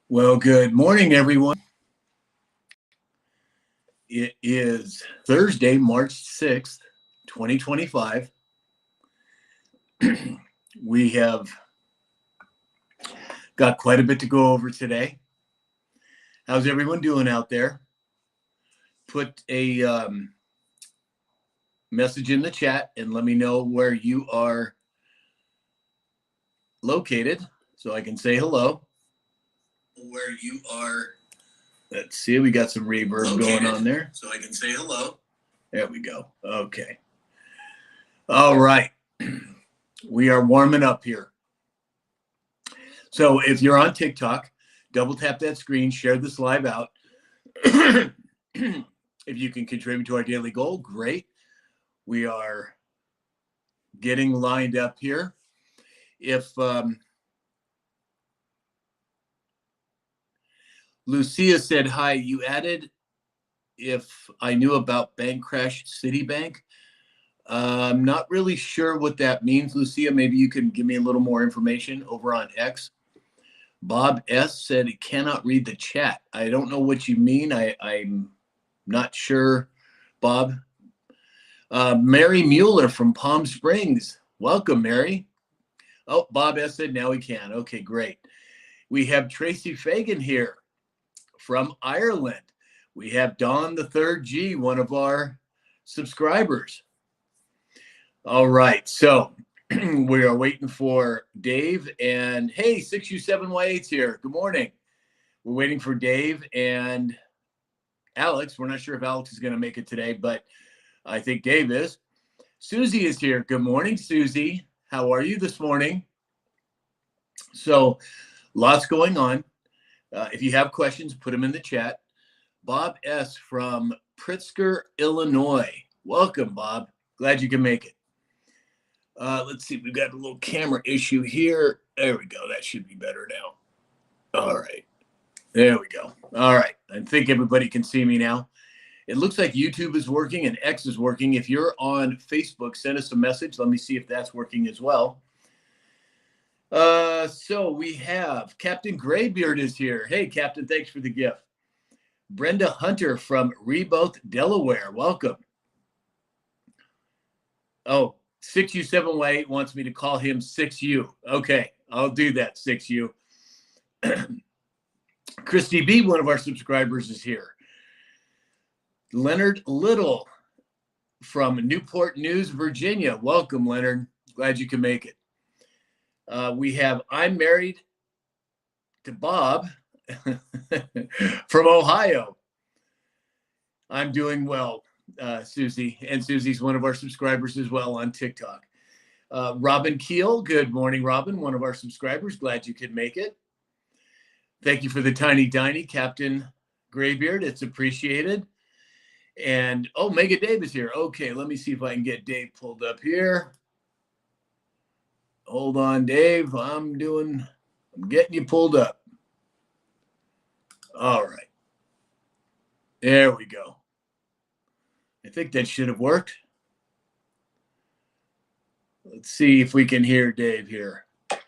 Well, good morning, everyone. It is Thursday, March 6th, 2025. We have got quite a bit to go over today. How's everyone doing out there? Put a message in the chat and let me know where you are located so I can say hello. Where you are. Let's see, we got some reverb going on there. So I can say hello. There we go. Okay. All right. We are warming up here. So if you're on TikTok, double tap that screen, share this live out. If you can contribute to our daily goal, great. We are getting lined up here. If Lucia said hi, you added if I knew about bank crash Citibank. I'm not really sure what that means, Lucia. Maybe you can give me a little more information over on X. Bob S. said he cannot read the chat. I don't know what you mean. I'm not sure, Bob. Mary Mueller from Palm Springs. Welcome, Mary. Oh, Bob S. said now he can. Okay, great. We have Tracy Fagan here from Ireland. We have Don the Third G, one of our subscribers. All right, so we are waiting for Dave and hey, 6U7Y8's here. Good morning. We're waiting for Dave and Alex. We're not sure if Alex is going to make it today, but I think Dave is. Susie is here. Good morning, Susie. How are you this morning? So lots going on. If you have questions, put them in the chat. Bob S. from Pritzker, Illinois. Welcome, Bob. Glad you can make it. Let's see. We've got a little camera issue here. There we go. That should be better now. All right. There we go. All right. I think everybody can see me now. It looks like YouTube is working and X is working. If you're on Facebook, send us a message. Let me see if that's working as well. So we have Captain Graybeard is here. Hey, Captain, thanks for the gift. Brenda Hunter from Reboth, Delaware. Welcome. Oh, 6U7Y8 wants me to call him 6U. Okay, I'll do that, 6U. Christy B, one of our subscribers, is here. Leonard Little from Newport News, Virginia. Welcome, Leonard. Glad you can make it. We have I'm married to Bob from Ohio. I'm doing well, Susie. And Susie's one of our subscribers as well on TikTok. Robin Keel. Good morning, Robin. One of our subscribers. Glad you could make it. Thank you for the tiny diny, Captain Graybeard. It's appreciated. And, oh, Mega Dave is here. Okay, let me see if I can get Dave pulled up here. Hold on, Dave. I'm getting you pulled up. All right. There we go. I think that should have worked. Let's see if we can hear Dave here. Good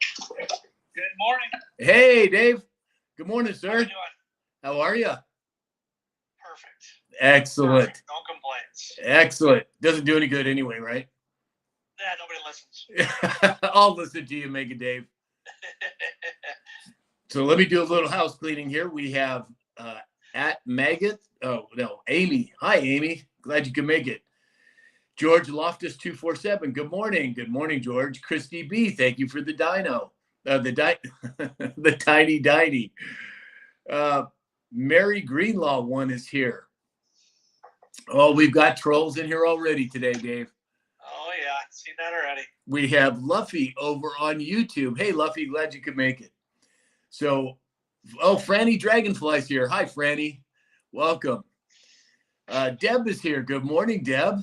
morning. Hey, Dave. Good morning, sir. How are you doing? How are you? Perfect. Excellent. Perfect. No complaints. Excellent. Doesn't do any good anyway, right? Yeah, nobody listens. I'll listen to you, Mega Dave. So let me do a little house cleaning here. We have at Maggot. Oh, no, Amy. Hi, Amy. Glad you can make it. George Loftus 247. Good morning. Good morning, George. Christy B. Thank you for the dino. The tiny diny. Mary Greenlaw 1 is here. Oh, we've got trolls in here already today, Dave. Oh, yeah. I've seen that already. We have Luffy over on YouTube. Hey, Luffy, glad you could make it. So, oh, Franny Dragonfly's here. Hi, Franny. Welcome. Deb is here. Good morning, Deb.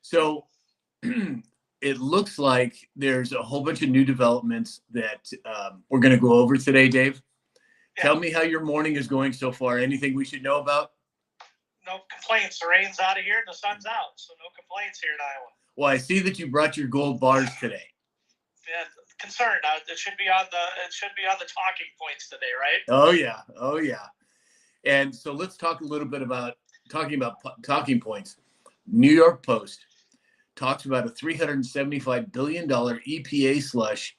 So, it looks like there's a whole bunch of new developments that we're going to go over today, Dave. Yeah. Tell me how your morning is going so far. Anything we should know about? No complaints. The rain's out of here and the sun's out, so no complaints here in Iowa. Well, I see that you brought your gold bars today. Yeah, concerned. It should be on the talking points today, right? Oh yeah, oh yeah. And so let's talk a little bit about talking points. New York Post talks about a $375 billion EPA slush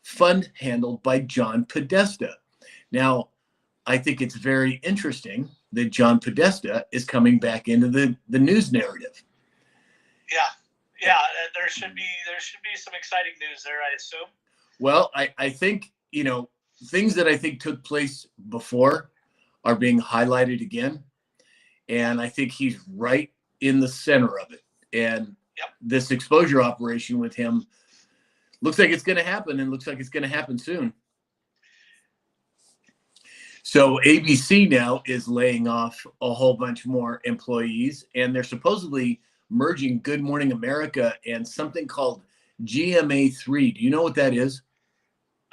fund handled by John Podesta. Now, I think it's very interesting that John Podesta is coming back into the news narrative. Yeah. There should be some exciting news there, I assume. Well, I think, things that I think took place before are being highlighted again. And I think he's right in the center of it. And this exposure operation with him looks like it's going to happen, and looks like it's going to happen soon. So ABC now is laying off a whole bunch more employees, and they're supposedly merging Good Morning America and something called GMA3. Do you know what that is?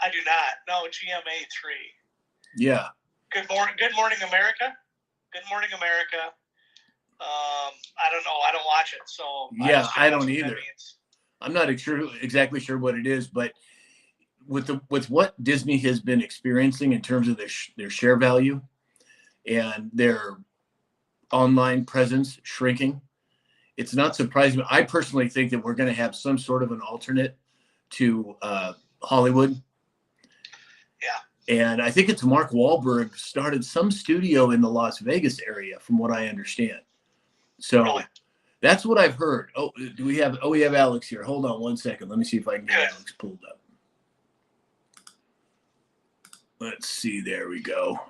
I do not. No, GMA3. Yeah. Good Morning America. Good Morning America. I don't know. I don't watch it, so yeah, I don't either. I'm not exactly sure what it is, but with what Disney has been experiencing in terms of their share value and their online presence shrinking, it's not surprising. I personally think that we're going to have some sort of an alternate to Hollywood. Yeah. And I think it's Mark Wahlberg started some studio in the Las Vegas area, from what I understand. So really? That's what I've heard. Oh, we have Alex here. Hold on one second. Let me see if I can get Alex pulled up. Let's see. There we go.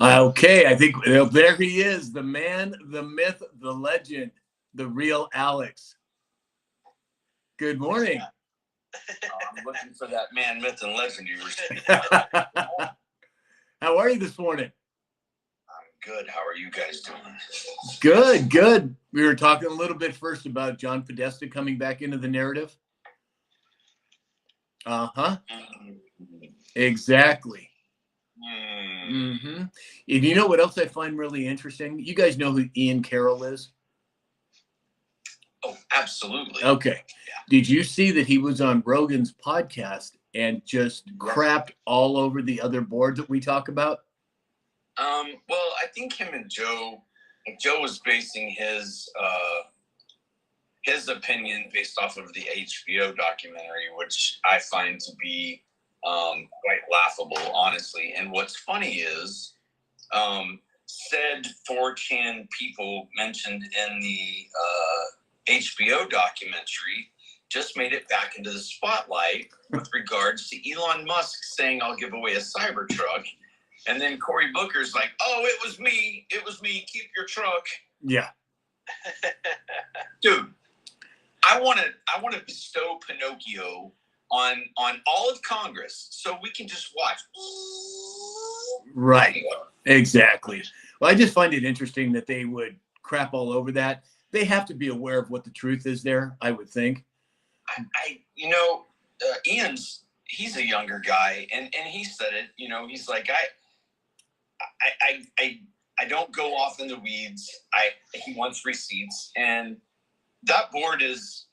Okay, I think there he is, the man, the myth, the legend, the real Alex. Good morning. I'm looking for that man, myth, and legend you were saying. How are you this morning? I'm good. How are you guys doing? Good. We were talking a little bit first about John Podesta coming back into the narrative. Exactly. Mm-hmm. And you know what else I find really interesting? You guys know who Ian Carroll is? Oh, absolutely. Okay. Yeah. Did you see that he was on Rogan's podcast and just crapped all over the other boards that we talk about? Well, I think him and Joe was basing his opinion based off of the HBO documentary, which I find to be quite laughable, honestly. And what's funny is said 4chan people mentioned in the HBO documentary just made it back into the spotlight with regards to Elon Musk saying, "I'll give away a Cybertruck." And then Cory Booker's like, "Oh, it was me. Keep your truck." Yeah. Dude, I want to bestow Pinocchio on all of Congress so we can just watch. Right. Exactly. Well, I just find it interesting that they would crap all over that. They have to be aware of what the truth is there, I would think. He's a younger guy, and he said it. He's like, I don't go off in the weeds. He wants receipts, and that board is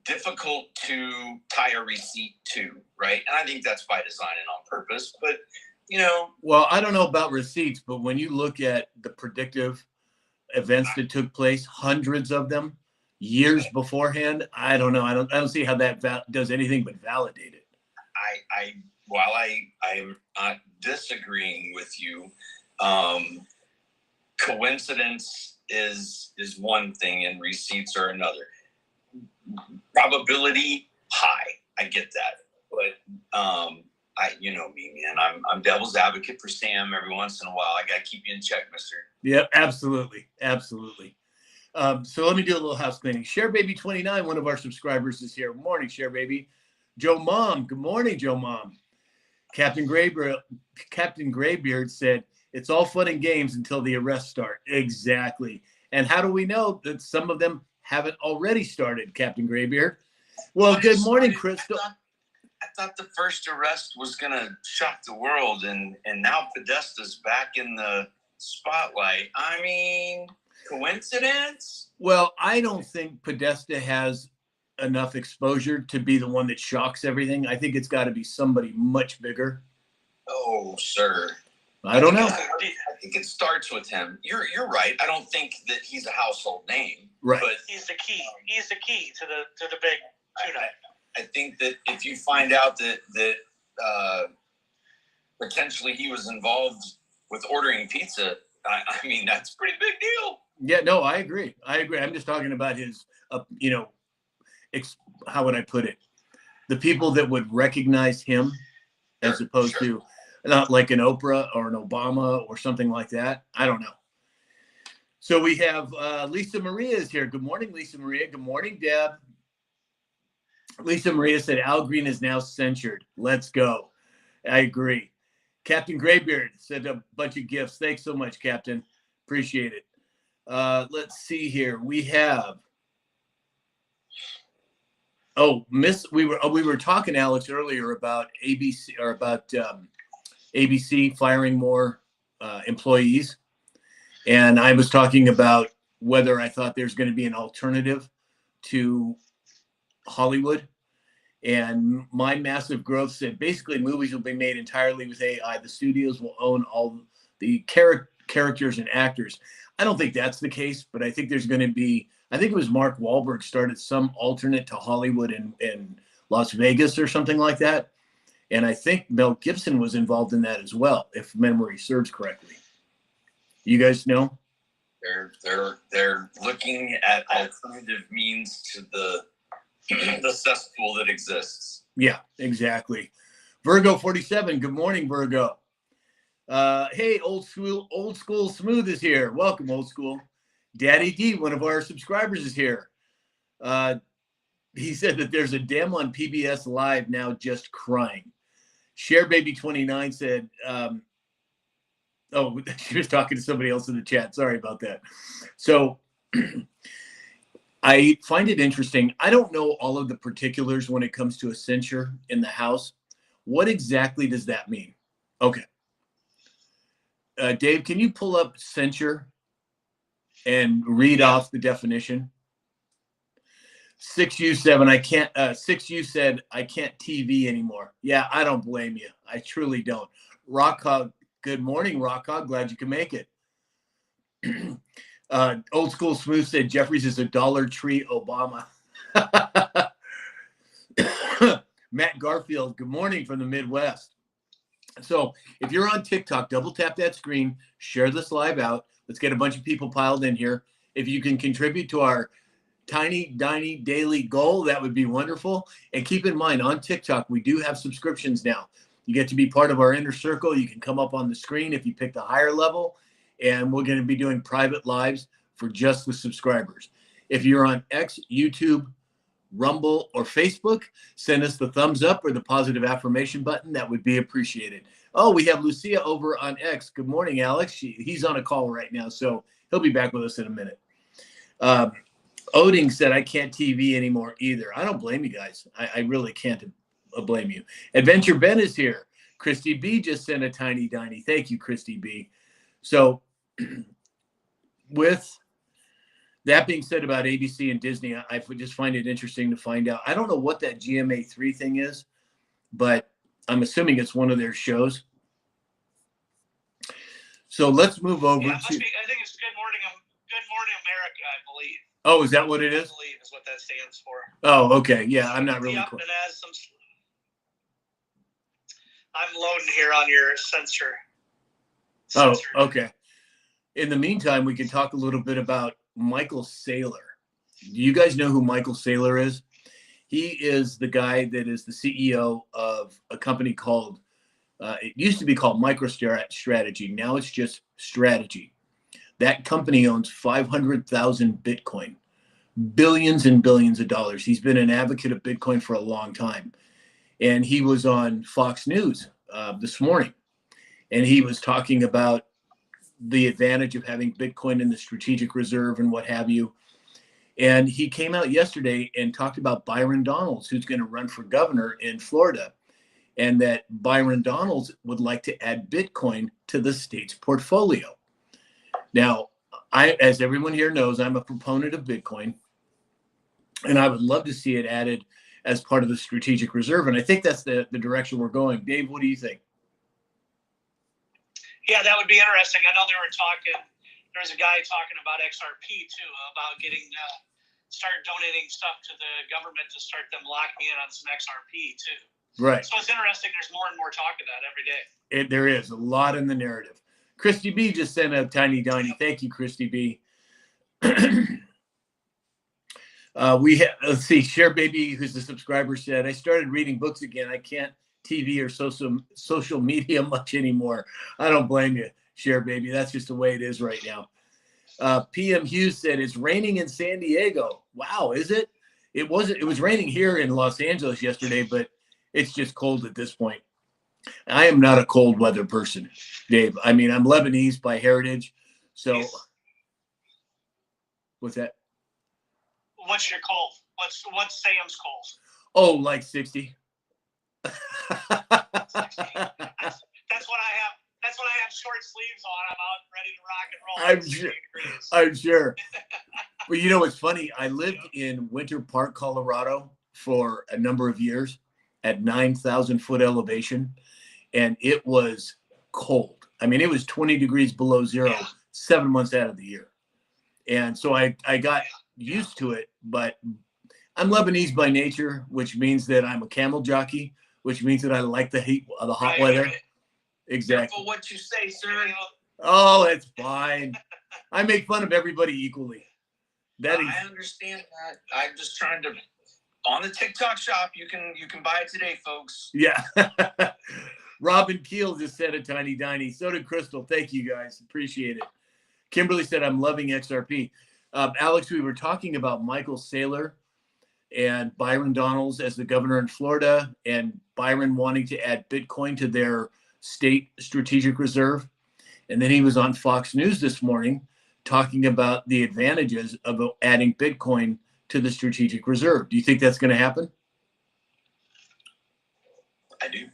difficult to tie a receipt to, right? And I think that's by design and on purpose. But well, I don't know about receipts, but when you look at the predictive events that took place, hundreds of them years beforehand, I don't know. I don't see how that does anything but validate it. While I'm not disagreeing with you, coincidence is one thing and receipts are another. Probability high, I get that, but you know me, man. I'm devil's advocate for Sam every once in a while. I gotta keep you in check, mister. Yep, absolutely. So let me do a little house cleaning. Share Baby 29, one of our subscribers, is here. Morning, Share Baby. Joe Mom. Good morning, Joe Mom. Captain Graybeard said, "It's all fun and games until the arrests start." Exactly. And how do we know that some of them haven't already started, Captain Graybeard? Well, good morning, Crystal. I thought the first arrest was going to shock the world, and now Podesta's back in the spotlight. I mean, coincidence? Well, I don't think Podesta has enough exposure to be the one that shocks everything. I think it's got to be somebody much bigger. Oh, sir. I don't know. I think it starts with him. You're right. I don't think that he's a household name. Right. But He's the key. He's the key to the big tuna. I think that if you find out that potentially he was involved with ordering pizza, I mean, that's a pretty big deal. Yeah, no, I agree. I'm just talking about his, how would I put it? The people that would recognize him as opposed to not like an Oprah or an Obama or something like that. I don't know. So we have Lisa Maria is here. Good morning, Lisa Maria. Good morning, Deb. Lisa Maria said Al Green is now censured. Let's go. I agree. Captain Graybeard said a bunch of gifts. Thanks so much, Captain. Appreciate it. Let's see here. We have. We were talking, Alex, earlier about ABC or about ABC firing more employees, and I was talking about whether I thought there's going to be an alternative to Hollywood. And my massive growth said basically movies will be made entirely with AI. The studios will own all the characters and actors. I don't think that's the case, but I think there's going to be, I think it was Mark Wahlberg started some alternate to Hollywood in Las Vegas or something like that. And I think Mel Gibson was involved in that as well, if memory serves correctly. You guys know? They're looking at alternative means to the cesspool that exists. Yeah, exactly. Virgo 47. Good morning, Virgo. Hey, old school Smooth is here. Welcome, old school. Daddy D, one of our subscribers, is here. He said that there's a dem on PBS Live now just crying. Share Baby 29 said, she was talking to somebody else in the chat. Sorry about that. So I find it interesting. I don't know all of the particulars when it comes to a censure in the House. What exactly does that mean? Okay. Dave, can you pull up censure and read off the definition? 6U7, I can't. 6U said, I can't TV anymore. Yeah, I don't blame you. I truly don't. Rockhog, good morning, Rockhog. Glad you can make it. Old School Smooth said Jeffries is a Dollar Tree Obama. Matt Garfield, good morning from the Midwest. So if you're on TikTok, double tap that screen, share this live out. Let's get a bunch of people piled in here. If you can contribute to our tiny daily goal, that would be wonderful. And keep in mind, on TikTok, we do have subscriptions now. You get to be part of our inner circle. You can come up on the screen if you pick the higher level. And we're going to be doing private lives for just the subscribers. If you're on X, YouTube, Rumble, or Facebook, send us the thumbs up or the positive affirmation button. That would be appreciated. Oh, we have Lucia over on X. Good morning, Alex. He's on a call right now, so he'll be back with us in a minute. Oding said, I can't TV anymore either. I don't blame you guys. I really can't blame you. Adventure Ben is here. Christy B just sent a tiny. Thank you, Christy B. So with that being said about ABC and Disney, I just find it interesting to find out. I don't know what that GMA3 thing is, but I'm assuming it's one of their shows. So let's move over to. I think it's Good Morning America, I believe. Oh, is that what it is? I believe is what that stands for. Oh, okay. Yeah, I'm not really. Yep, it has some. I'm loading here on your censor. Oh, okay. In the meantime, we can talk a little bit about Michael Saylor. Do you guys know who Michael Saylor is? He is the guy that is the CEO of a company called, it used to be called MicroStrategy. Now it's just Strategy. That company owns 500,000 Bitcoin, billions and billions of dollars. He's been an advocate of Bitcoin for a long time. And he was on Fox News this morning. And he was talking about the advantage of having Bitcoin in the strategic reserve and what have you. And he came out yesterday and talked about Byron Donalds, who's going to run for governor in Florida, and that Byron Donalds would like to add Bitcoin to the state's portfolio. Now, as everyone here knows, I'm a proponent of Bitcoin. And I would love to see it added as part of the strategic reserve. And I think that's the direction we're going. Dave, what do you think? Yeah, that would be interesting. I know there was a guy talking about XRP too, about getting, start donating stuff to the government to start them locking in on some XRP too. Right. So it's interesting. There's more and more talk of that every day. There is a lot in the narrative. Christy B just sent a tiny diny. Thank you, Christy B. We have, let's see, Share Baby, who's a subscriber, said, I started reading books again. I can't TV or social media much anymore. I don't blame you, Share Baby. That's just the way it is right now. PM Hughes said, it's raining in San Diego. Wow, is it? It was raining here in Los Angeles yesterday, but it's just cold at this point. I am not a cold weather person, Dave. I mean, I'm Lebanese by heritage. So what's that? What's your cold? What's Sam's cold? Oh, like 60. 60. That's what I have. That's when I have short sleeves on. I'm out ready to rock and roll. I'm sure. But you know what's funny? I lived in Winter Park, Colorado for a number of years at 9,000 foot elevation, and it was cold. I mean, it was 20 degrees below zero 7 months out of the year. And so I got used to it, but I'm Lebanese by nature, which means that I'm a camel jockey, which means that I like the heat, the hot weather. Exactly. Careful what you say, sir. Oh, it's fine. I make fun of everybody equally. I understand that. I'm just trying to. On the TikTok shop, you can buy it today, folks. Yeah. Robin Keel just said a tiny diny. So did Crystal. Thank you guys. Appreciate it. Kimberly said, I'm loving XRP. Alex, we were talking about Michael Saylor and Byron Donalds as the governor in Florida, and Byron wanting to add Bitcoin to their state strategic reserve. And then he was on Fox News this morning talking about the advantages of adding Bitcoin to the strategic reserve. Do you think that's going to happen? I do.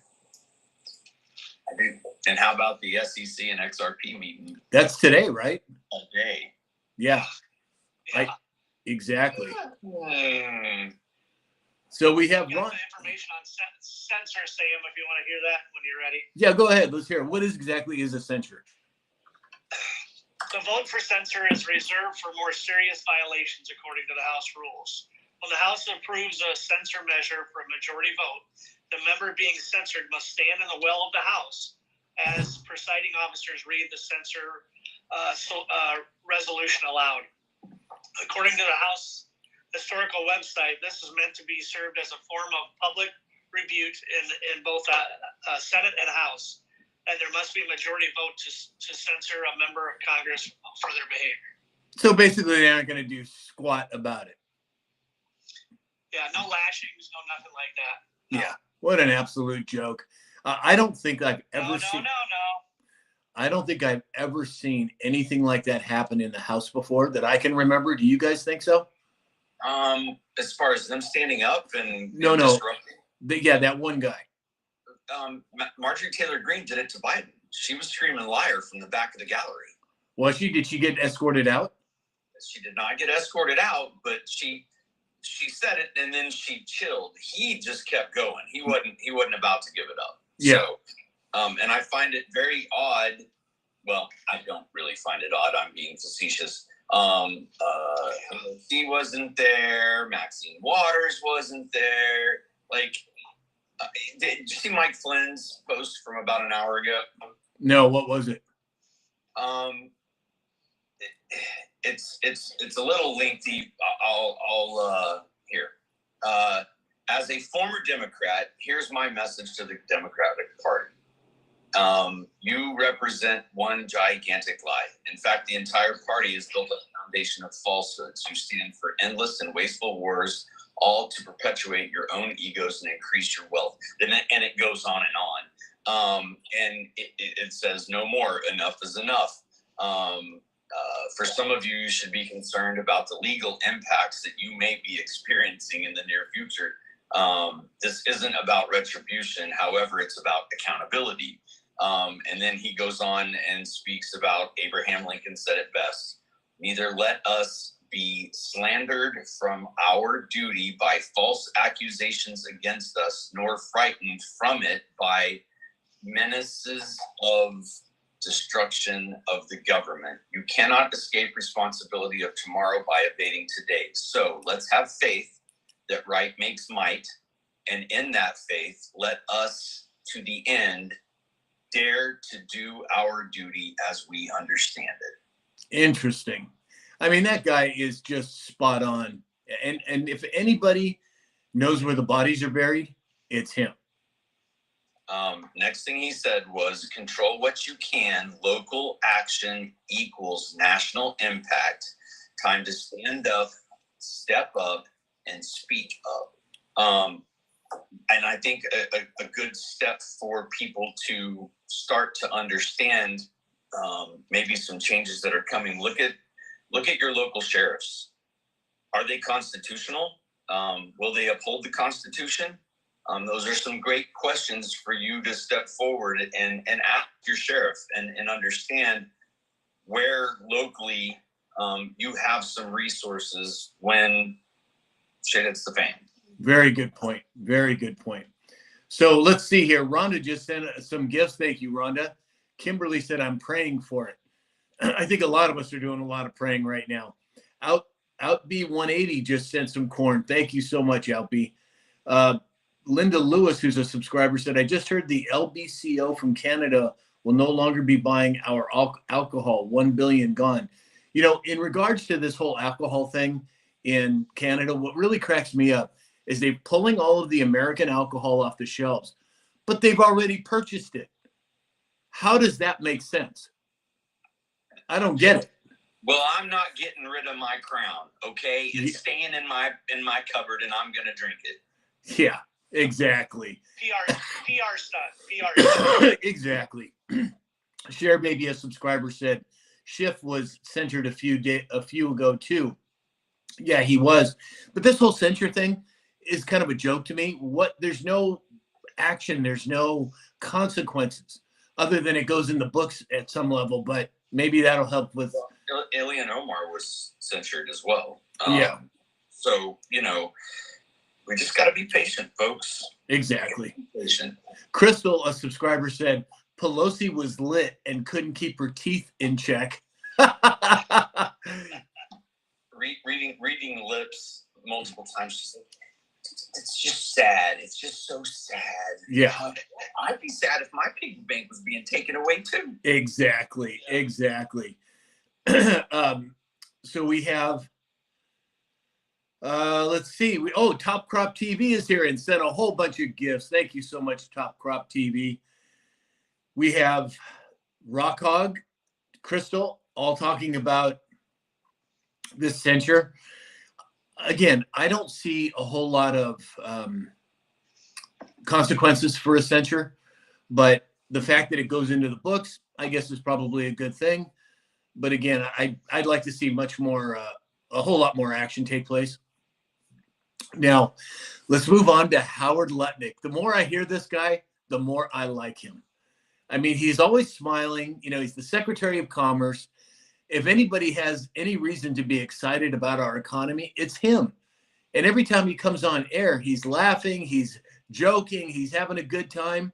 And how about the SEC and XRP meeting? That's today, right? Today. Yeah. Exactly. So we have got the information on censor, Sam, if you want to hear that when you're ready. Yeah, go ahead. Let's hear it. What exactly is a censure? The vote for censor is reserved for more serious violations according to the House rules. When the House approves a censor measure for a majority vote, the member being censored must stand in the well of the House as presiding officers read the censor resolution aloud. According to the House historical website, this is meant to be served as a form of public rebuke in both Senate and House. And there must be a majority vote to censor a member of Congress for their behavior. So basically, they aren't going to do squat about it. Yeah, no lashings, no nothing like that. No. Yeah, what an absolute joke. I don't think I've ever seen. No. I don't think I've ever seen anything like that happen in the House before that I can remember. Do you guys think so? As far as them standing up and no, disrupting. Yeah, that one guy. Marjorie Taylor Greene did it to Biden. She was screaming liar from the back of the gallery. Was she? Did she get escorted out? She did not get escorted out, but she said it and then she chilled. He just kept going. He wasn't about to give it up. Yeah. So, and I find it very odd. Well, I don't really find it odd. I'm being facetious. He wasn't there. Maxine Waters wasn't there. Like, did you see Mike Flynn's post from about an hour ago? No, what was it? It's a little lengthy. I'll here. As a former Democrat, here's my message to the Democratic Party. You represent one gigantic lie. In fact, the entire party is built on a foundation of falsehoods. You stand for endless and wasteful wars, all to perpetuate your own egos and increase your wealth. And it goes on and on. And it says no more. Enough is enough. For some of you, you should be concerned about the legal impacts that you may be experiencing in the near future. This isn't about retribution. However, it's about accountability. And then he goes on and speaks about Abraham Lincoln said it best. Neither let us be slandered from our duty by false accusations against us, nor frightened from it by menaces of destruction of the government. You cannot escape responsibility of tomorrow by evading today. So let's have faith that right makes might. And in that faith, let us to the end dare to do our duty as we understand it. Interesting. I mean, that guy is just spot on. And if anybody knows where the bodies are buried, it's him. Next thing he said was control what you can. Local action equals national impact. Time to stand up, step up, and speak up. And I think a good step for people to start to understand maybe some changes that are coming. Look at your local sheriffs. Are they constitutional? Will they uphold the Constitution? Those are some great questions for you to step forward and ask your sheriff and understand where locally you have some resources when shit hits the fan. Very good point. Very good point. So let's see here. Rhonda just sent some gifts. Thank you, Rhonda. Kimberly said, I'm praying for it. I think a lot of us are doing a lot of praying right now. Outb 180 just sent some corn. Thank you so much, Outb. Linda Lewis, who's a subscriber, said, I just heard the LBCO from Canada will no longer be buying our alcohol. 1 billion gone. You know, in regards to this whole alcohol thing in Canada, what really cracks me up is they're pulling all of the American alcohol off the shelves, but they've already purchased it. How does that make sense? I don't get it. Well, I'm not getting rid of my Crown, okay? It's staying in my cupboard, and I'm gonna drink it. Yeah, exactly. PR stuff. Exactly. Share Baby, a subscriber, said Schiff was censored a few ago too. Yeah, he was. But this whole censure thing is kind of a joke to me. There's no action, there's no consequences other than it goes in the books at some level, but maybe that'll help with. Ilhan Omar was censured as well. Yeah. So, you know, we just got to be patient, folks. Exactly. Patient. Crystal, a subscriber, said Pelosi was lit and couldn't keep her teeth in check. reading lips multiple times. It's just sad. It's just so sad. Yeah. I'd be sad if my piggy bank was being taken away too. Exactly. So we have, let's see. Top Crop TV is here and sent a whole bunch of gifts. Thank you so much, Top Crop TV. We have Rock Hog, Crystal, all talking about this censure. Again, I don't see a whole lot of consequences for a censure, but the fact that it goes into the books, I guess, is probably a good thing. But again, I'd like to see much more, a whole lot more action take place. Now, let's move on to Howard Lutnick. The more I hear this guy, the more I like him. I mean, he's always smiling. You know, he's the Secretary of Commerce. If anybody has any reason to be excited about our economy, it's him. And every time he comes on air, he's laughing, he's joking, he's having a good time.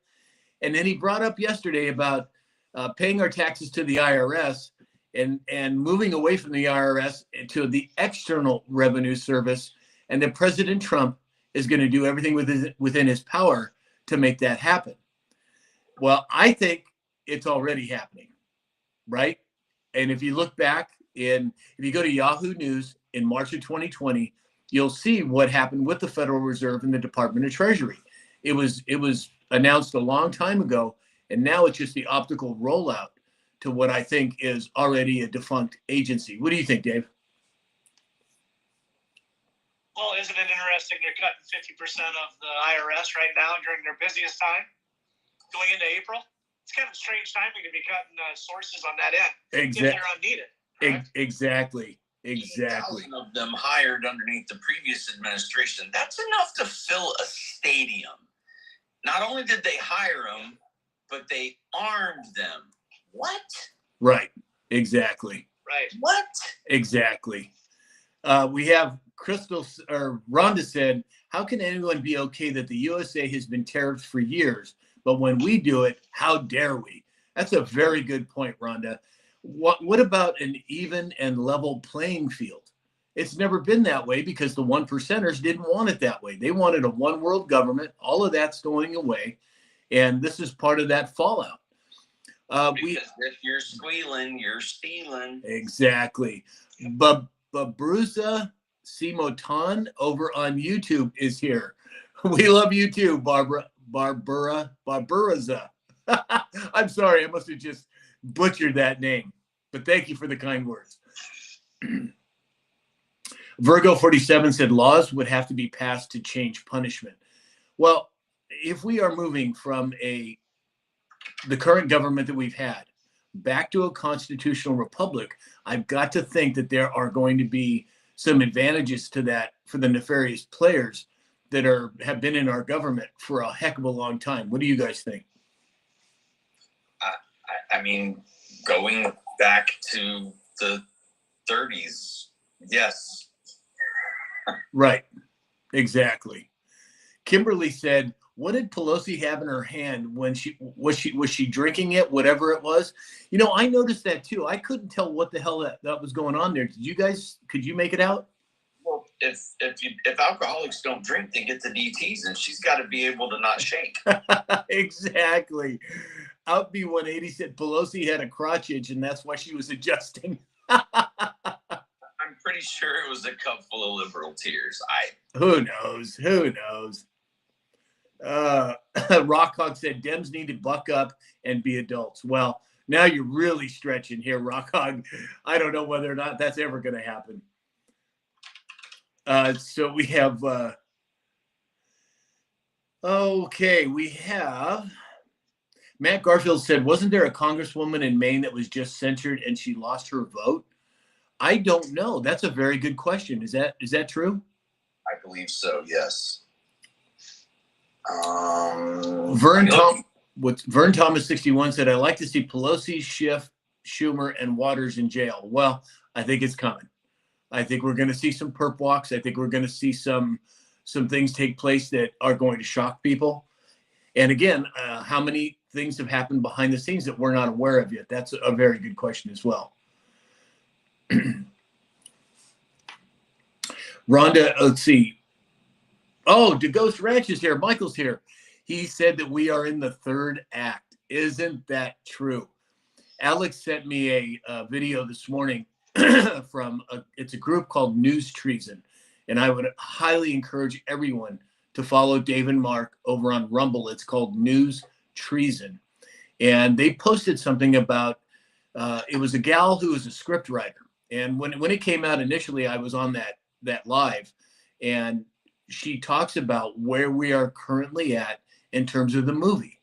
And then he brought up yesterday about paying our taxes to the IRS and moving away from the IRS to the External Revenue Service, and that President Trump is going to do everything within his power to make that happen. Well, I think it's already happening, right? And if you look back if you go to Yahoo News in March of 2020, you'll see what happened with the Federal Reserve and the Department of Treasury. It was announced a long time ago, and now it's just the optical rollout to what I think is already a defunct agency. What do you think, Dave? Well, isn't it interesting they're cutting 50% of the IRS right now during their busiest time, going into April? It's kind of strange timing to be cutting sources on that end if they're unneeded. Right? Exactly. 8,000 of them hired underneath the previous administration. That's enough to fill a stadium. Not only did they hire them, but they armed them. What? Right. Exactly. Right. What? Exactly. We have Crystal or Rhonda said, how can anyone be okay that the USA has been tariffed for years, but when we do it, how dare we? That's a very good point, Rhonda. What about an even and level playing field? It's never been that way because the one percenters didn't want it that way. They wanted a one world government. All of that's going away. And this is part of that fallout. Because if you're squealing, you're stealing. Exactly. Babruza Simotan over on YouTube is here. We love you too, Barbaraza. I'm sorry, I must have just butchered that name, but thank you for the kind words. Virgo 47 said laws would have to be passed to change punishment. Well, if we are moving from the current government that we've had back to a constitutional republic, I've got to think that there are going to be some advantages to that for the nefarious players that have been in our government for a heck of a long time. What do you guys think? I mean, going back to the 30s, yes. Right, exactly. Kimberly said, what did Pelosi have in her hand when was she drinking it, whatever it was? You know, I noticed that too. I couldn't tell what the hell that was going on there. Could you make it out? Well, if alcoholics don't drink, they get the DTs, and she's got to be able to not shake. Exactly. Outby 180 said Pelosi had a crotch itch, and that's why she was adjusting. I'm pretty sure it was a cup full of liberal tears. Who knows? Who knows? Rockhog said Dems need to buck up and be adults. Well, now you're really stretching here, Rockhog. I don't know whether or not that's ever going to happen. So we have, we have Matt Garfield said, wasn't there a congresswoman in Maine that was just censured and she lost her vote? I don't know. That's a very good question. Is that true? I believe so, yes. Vern Thomas 61 said, I like to see Pelosi, Schiff, Schumer, and Waters in jail. Well, I think it's coming. I think we're going to see some perp walks. I think we're going to see some things take place that are going to shock people. And again, how many things have happened behind the scenes that we're not aware of yet? That's a very good question as well. Rhonda, let's see. Oh, DeGhost Ranch is here. Michael's here. He said that we are in the third act. Isn't that true? Alex sent me a video this morning from it's a group called News Treason. And I would highly encourage everyone to follow Dave and Mark over on Rumble. It's called News Treason. And they posted something about, it was a gal who was a script writer. And when it came out initially, I was on that live. And she talks about where we are currently at in terms of the movie.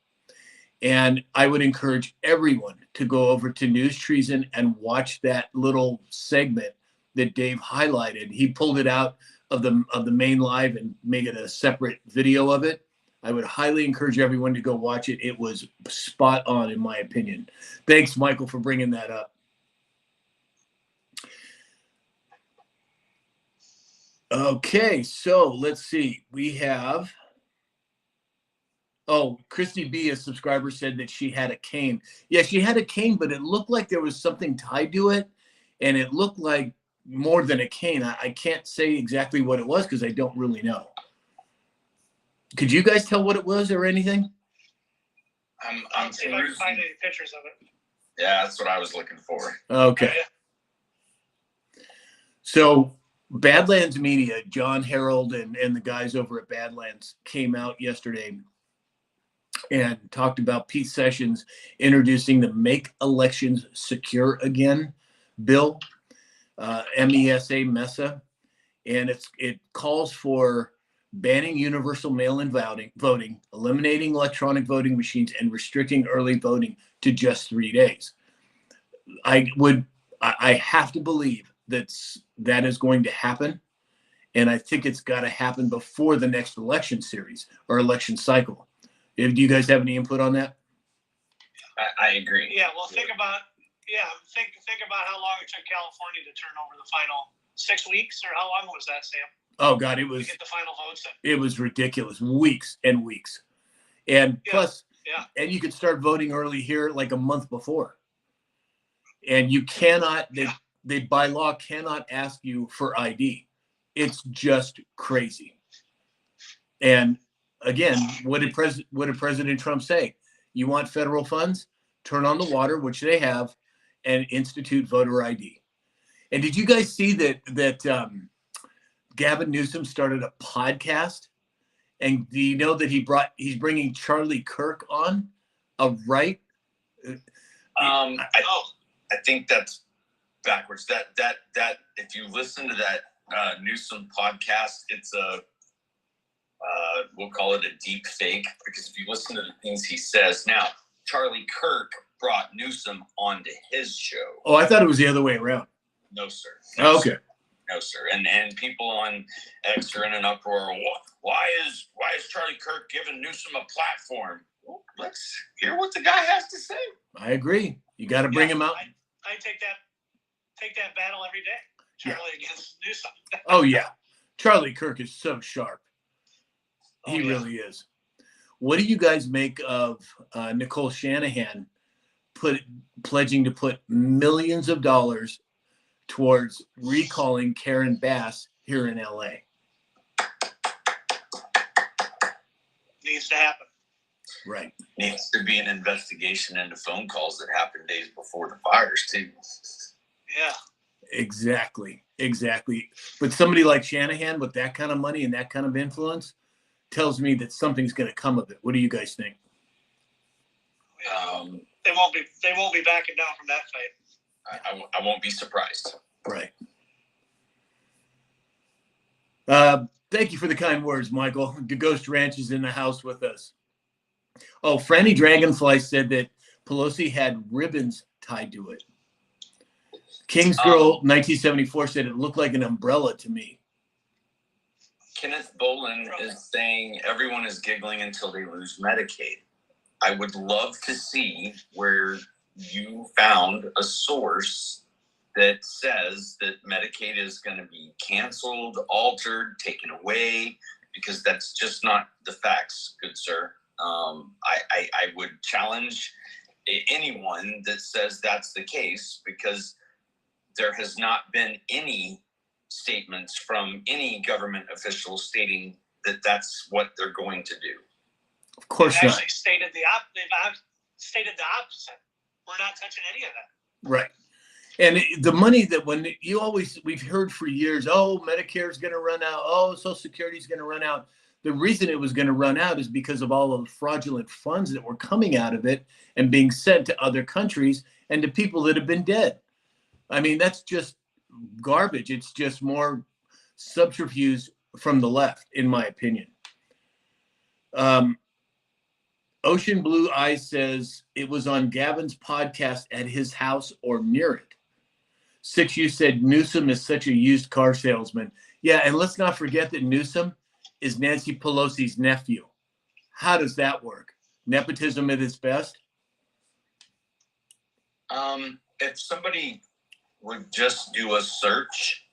And I would encourage everyone to go over to News Treason and watch that little segment that Dave highlighted. He pulled it out of the main live and made it a separate video of it. I would highly encourage everyone to go watch it. It was spot on, in my opinion. Thanks, Michael, for bringing that up. Okay, so let's see. We have, Christy B, a subscriber, said that she had a cane. Yeah, she had a cane, but it looked like there was something tied to it, and it looked like more than a cane. I can't say exactly what it was because I don't really know. Could you guys tell what it was or anything? I'm see if I can find any pictures of it. Yeah, that's what I was looking for. Okay. So Badlands Media, John Harold and the guys over at Badlands came out yesterday and talked about Pete Sessions introducing the Make Elections Secure Again bill, MESA, and it calls for banning universal mail-in voting, eliminating electronic voting machines, and restricting early voting to just 3 days. I have to believe that is going to happen, and I think it's got to happen before the next election series or election cycle. Do you guys have any input on that? I agree. Yeah, well, think about how long it took California to turn over the final 6 weeks, or how long was that, Sam? Oh God, it To was get the final votes in. it was ridiculous, weeks and weeks, and Yeah, plus, yeah. and you could start voting early here like a month before, and you cannot. They by law cannot ask you for ID. It's just crazy. And again, what did President Trump say? You want federal funds? Turn on the water, which they have, and institute voter ID. And did you guys see that Gavin Newsom started a podcast? And do you know that he's bringing Charlie Kirk on, a right? I think that's backwards. That if you listen to that Newsom podcast, it's we'll call it a deep fake, because if you listen to the things he says now, Charlie Kirk brought Newsom onto his show. Oh, I thought it was the other way around. No, sir. No, okay. Sir. No, sir. And people on X are in an uproar. Why is Charlie Kirk giving Newsom a platform? Well, let's hear what the guy has to say. I agree. You got to bring him out. I take that battle every day. Charlie against Newsom. Oh yeah, Charlie Kirk is so sharp. He really is. What do you guys make of Nicole Shanahan pledging to put millions of dollars towards recalling Karen Bass here in LA? Needs to happen. Right. Needs to be an investigation into phone calls that happened days before the fires too. Yeah. Exactly. But somebody like Shanahan with that kind of money and that kind of influence tells me that something's going to come of it. What do you guys think? They won't be backing down from that fight. I won't be surprised. Right. Thank you for the kind words, Michael. The Ghost Ranch is in the house with us. Oh, Franny Dragonfly said that Pelosi had ribbons tied to it. King's Girl 1974 said it looked like an umbrella to me. Kenneth Bolin is saying everyone is giggling until they lose Medicaid. I would love to see where you found a source that says that Medicaid is going to be canceled, altered, taken away, because that's just not the facts, good sir. I would challenge anyone that says that's the case, because there has not been any statements from any government officials stating that that's what they're going to do. Of course they've not. Actually they've stated the opposite. We're not touching any of that. Right. And the money that we've heard for years, oh, Medicare is going to run out. Oh, Social Security is going to run out. The reason it was going to run out is because of all of the fraudulent funds that were coming out of it and being sent to other countries and to people that have been dead. I mean, that's just garbage. It's just more subterfuge from the left, in my opinion. Ocean Blue Eyes says it was on Gavin's podcast at his house or near it. 6U said Newsom is such a used car salesman. Yeah, and let's not forget that Newsom is Nancy Pelosi's nephew. How does that work? Nepotism at its best? If somebody would just do a search,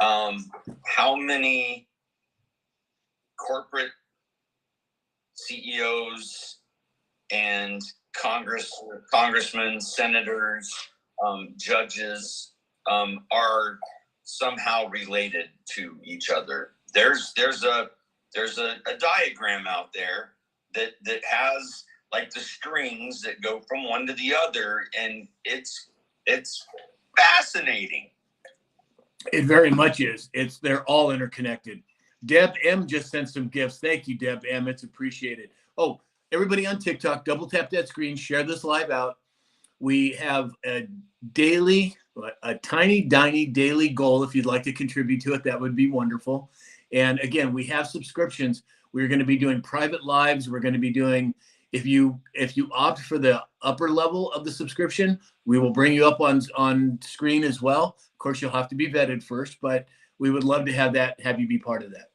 how many corporate CEOs and congressmen, senators, judges are somehow related to each other? There's a diagram out there that has like the strings that go from one to the other, and it's fascinating. It very much is. They're all interconnected. Deb M just sent some gifts. Thank you, Deb M. It's appreciated. Oh, everybody on TikTok, double tap that screen, share this live out. We have a tiny daily goal. If you'd like to contribute to it, that would be wonderful. And again, we have subscriptions. We're going to be doing private lives. We're going to be doing, if you opt for the upper level of the subscription, we will bring you up on screen as well. Of course, you'll have to be vetted first, but we would love to have you be part of that.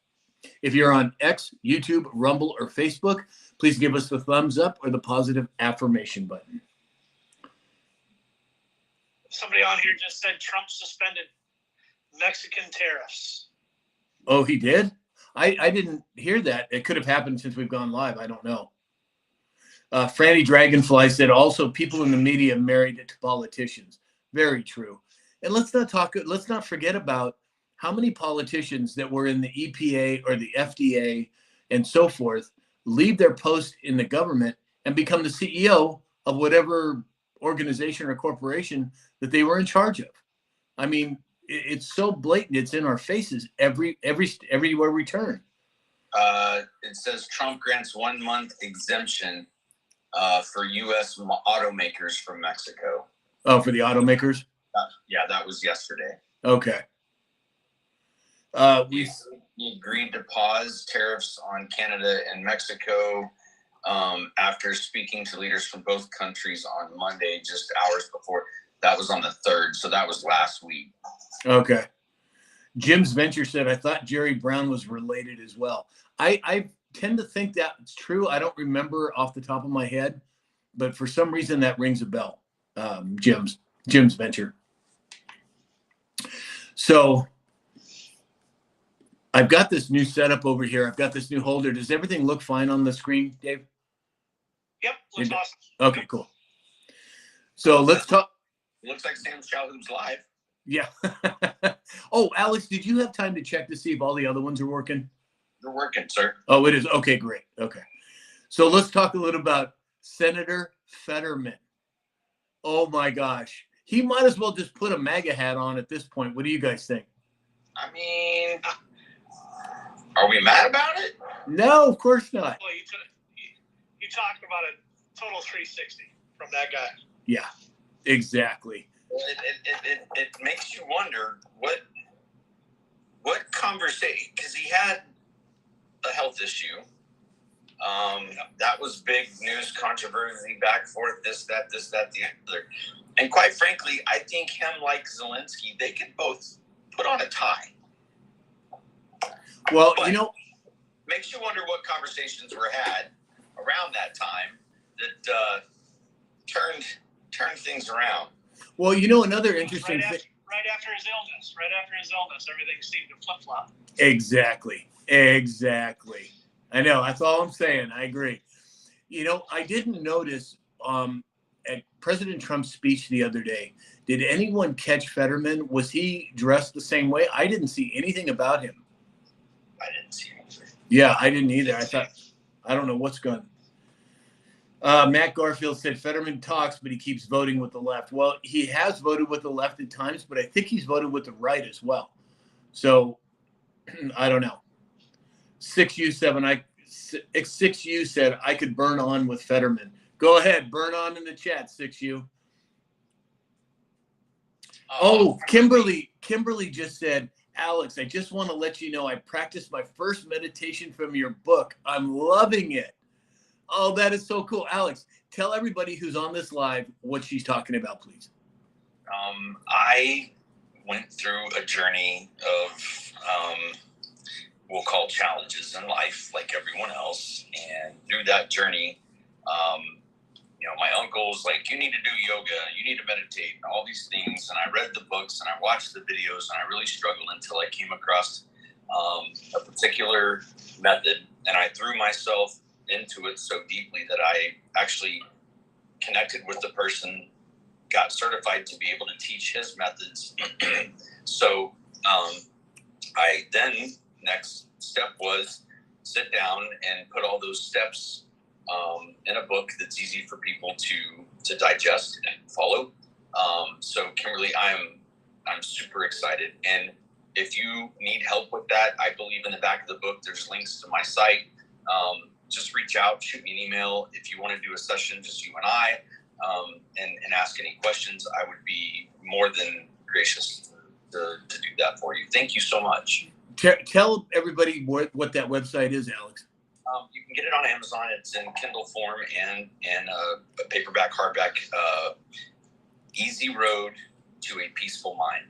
If you're on X, YouTube, Rumble, or Facebook, please give us the thumbs up or the positive affirmation button. Somebody on here just said Trump suspended Mexican tariffs. Oh, he did? I didn't hear that. It could have happened since we've gone live. I don't know. Franny Dragonfly said also people in the media married it to politicians. Very true. And let's not forget about how many politicians that were in the EPA or the FDA and so forth leave their post in the government and become the CEO of whatever organization or corporation that they were in charge of. I mean, it's so blatant. It's in our faces everywhere we turn. It says Trump grants 1 month exemption for U.S. automakers from Mexico. Oh, for the automakers? Yeah, that was yesterday. Okay. He agreed to pause tariffs on Canada and Mexico after speaking to leaders from both countries on Monday, just hours before. That was on the 3rd, so that was last week. Okay. Jim's Venture said, I thought Jerry Brown was related as well. I tend to think that's true. I don't remember off the top of my head, but for some reason that rings a bell. Jim's Venture. So I've got this new setup over here. I've got this new holder. Does everything look fine on the screen, Dave? Yep, looks awesome. Okay, cool. So let's talk. Looks like Sam Calhoun's live. Yeah. Oh, Alex, did you have time to check to see if all the other ones are working? They're working, sir. Oh, it is. Okay, great. Okay. So let's talk a little about Senator Fetterman. Oh my gosh. He might as well just put a MAGA hat on at this point. What do you guys think? I mean, are we mad about it? No, of course not. Well, you talked about a total 360 from that guy. Yeah, exactly. It makes you wonder what conversation, because he had a health issue. That was big news, controversy, back forth, this, that, the other. And quite frankly, I think him, like Zelensky, they could both put on a tie. Well, But makes you wonder what conversations were had around that time that turned things around. Well, another interesting thing. Right after his illness, everything seemed to flip-flop. Exactly. I know. That's all I'm saying. I agree. I didn't notice at President Trump's speech the other day, did anyone catch Fetterman? Was he dressed the same way? I didn't see anything about him. I didn't see anything. Yeah, I didn't either. I don't know what's going Matt Garfield said Fetterman talks, but he keeps voting with the left. Well, he has voted with the left at times, but I think he's voted with the right as well. So I don't know. 6U said I could burn on with Fetterman. Go ahead, burn on in the chat, 6U. Oh, Kimberly just said, Alex, I just want to let you know I practiced my first meditation from your book. I'm loving it. Oh, that is so cool. Alex, tell everybody who's on this live what she's talking about, please. I went through a journey of, we'll call challenges in life, like everyone else. And through that journey, my uncle was like, you need to do yoga, you need to meditate, and all these things. And I read the books and I watched the videos, and I really struggled until I came across a particular method, and I threw myself into it so deeply that I actually connected with the person, got certified to be able to teach his methods. So I then, next step was sit down and put all those steps in a book that's easy for people to digest and follow. So Kimberly, I'm super excited. And if you need help with that, I believe in the back of the book, there's links to my site. Just reach out, shoot me an email. If you want to do a session, just you and I, and ask any questions, I would be more than gracious to do that for you. Thank you so much. Tell everybody what that website is, Alex. You can get it on Amazon. It's in Kindle form and a paperback, hardback. Easy Road to a Peaceful Mind,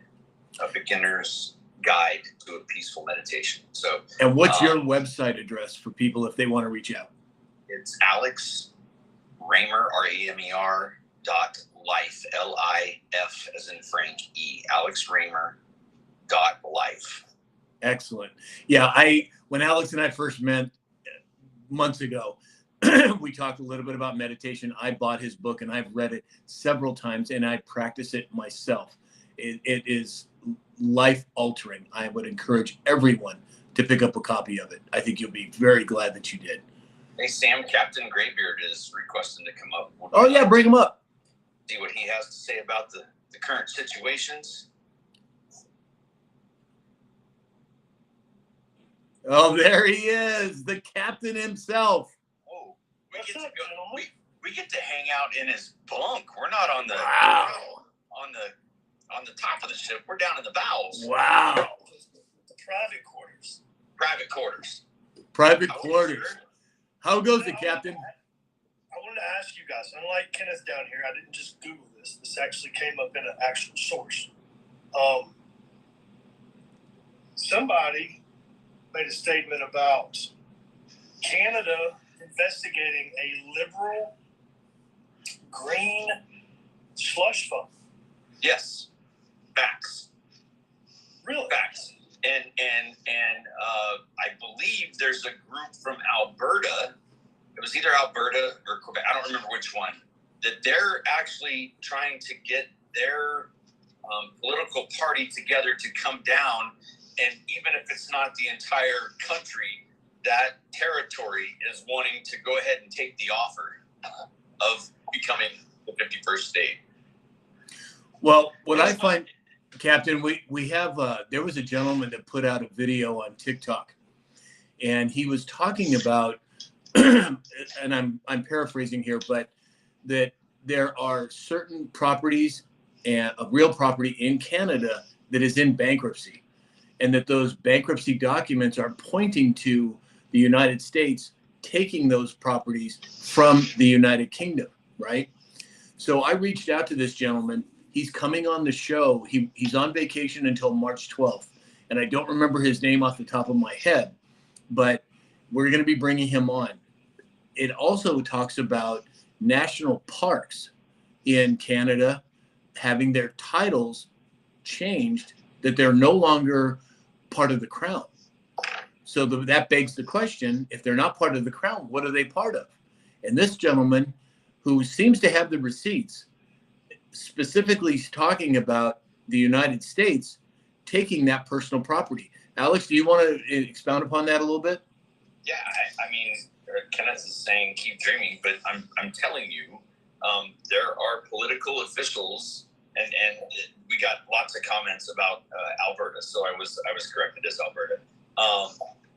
a beginner's guide to a peaceful meditation. So, and what's your website address for people if they want to reach out? It's Alex Ramer, RAMER .life, LIF as in Frank E. Alex Ramer Life. Excellent. Yeah, when Alex and I first met months ago, we talked a little bit about meditation. I bought his book and I've read it several times and I practice it myself. It is life altering. I would encourage everyone to pick up a copy of it. I think you'll be very glad that you did. Hey, Sam, Captain Graybeard is requesting to come up. Oh yeah, bring him up. See what he has to say about the current situations. Oh, there he is, the captain himself. Oh, we get to hang out in his bunk. We're not on the on the top of the ship. We're down in the bowels. Wow. The private quarters. Private quarters. Private quarters. How goes it, Captain? I wanted to ask you guys, unlike Kenneth down here, I didn't just Google this. This actually came up in an actual source. Somebody made a statement about Canada investigating a liberal green slush fund. Yes. Facts. Really? Facts. And I believe there's a group from Alberta. It was either Alberta or Quebec. I don't remember which one. That they're actually trying to get their political party together to come down, and even if it's not the entire country, that territory is wanting to go ahead and take the offer of becoming the 51st state. Well, what I find, Captain, we have there was a gentleman that put out a video on TikTok, and he was talking about, and I'm paraphrasing here, but that there are certain properties and a real property in Canada that is in bankruptcy, and that those bankruptcy documents are pointing to the United States taking those properties from the United Kingdom, right? So I reached out to this gentleman. He's coming on the show. He's on vacation until March 12th. And I don't remember his name off the top of my head, but we're going to be bringing him on. It also talks about national parks in Canada having their titles changed, that they're no longer part of the crown. So that begs the question, if they're not part of the crown, what are they part of? And this gentleman, who seems to have the receipts, specifically talking about the United States taking that personal property. Alex, do you want to expound upon that a little bit? Yeah, I mean, Kenneth is saying keep dreaming, but I'm telling you, there are political officials, and we got lots of comments about Alberta, so I was corrected as Alberta.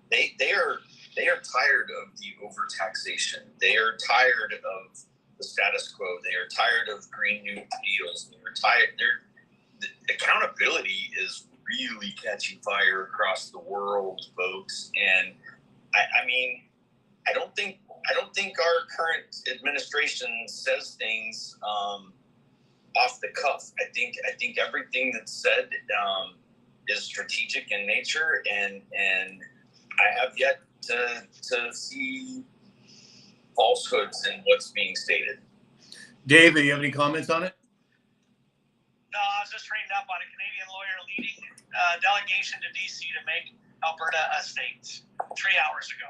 They are tired of the overtaxation. They are tired of the status quo. They are tired of Green New Deals. They're tired. The accountability is really catching fire across the world, folks. And I mean, I don't think our current administration says things off the cuff. I think everything that's said is strategic in nature, and I have yet to see falsehoods in what's being stated. Dave, do you have any comments on it? No, I was just reading up on a Canadian lawyer leading delegation to D.C. to make Alberta a state 3 hours ago.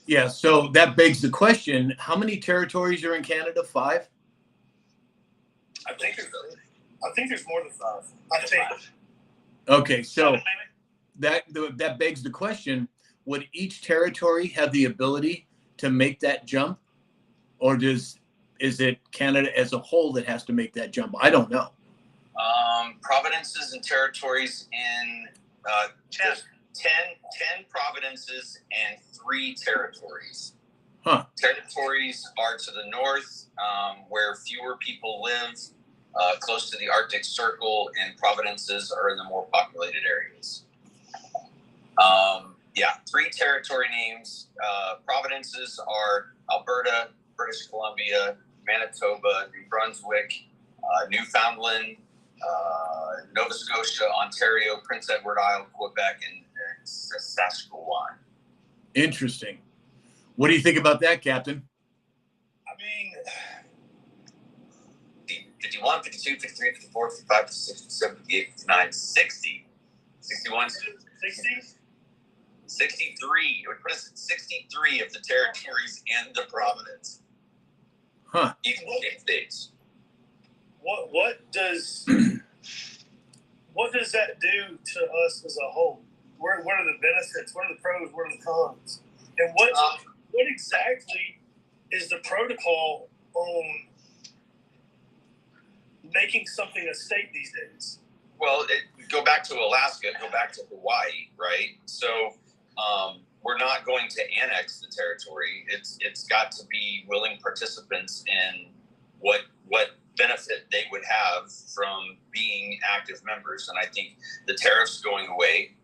Yeah, so that begs the question, how many territories are in Canada? 5? I think there's more than 5. I think. Okay, so 7, maybe? that begs the question, would each territory have the ability to make that jump? Or is it Canada as a whole that has to make that jump? I don't know. Provinces and territories in 10 provinces and 3 territories. Huh. Territories are to the north, where fewer people live, close to the Arctic Circle, and provinces are in the more populated areas. 3 territory names. Provinces are Alberta, British Columbia, Manitoba, New Brunswick, Newfoundland, Nova Scotia, Ontario, Prince Edward Island, Quebec, and Saskatchewan. Interesting. What do you think about that, Captain? I mean, 51, 52, 53, 54, 55, 56, 57, 58, 59, 60. 61, 60? 63. It would put us at 63 of the territories and the province. Huh. Even states. What does that do to us as a whole? What are the benefits? What are the pros? What are the cons? And what exactly is the protocol on making something a state these days? Well, go back to Alaska, go back to Hawaii, right? So we're not going to annex the territory. It's got to be willing participants in what benefit they would have from being active members. And I think the tariffs going away,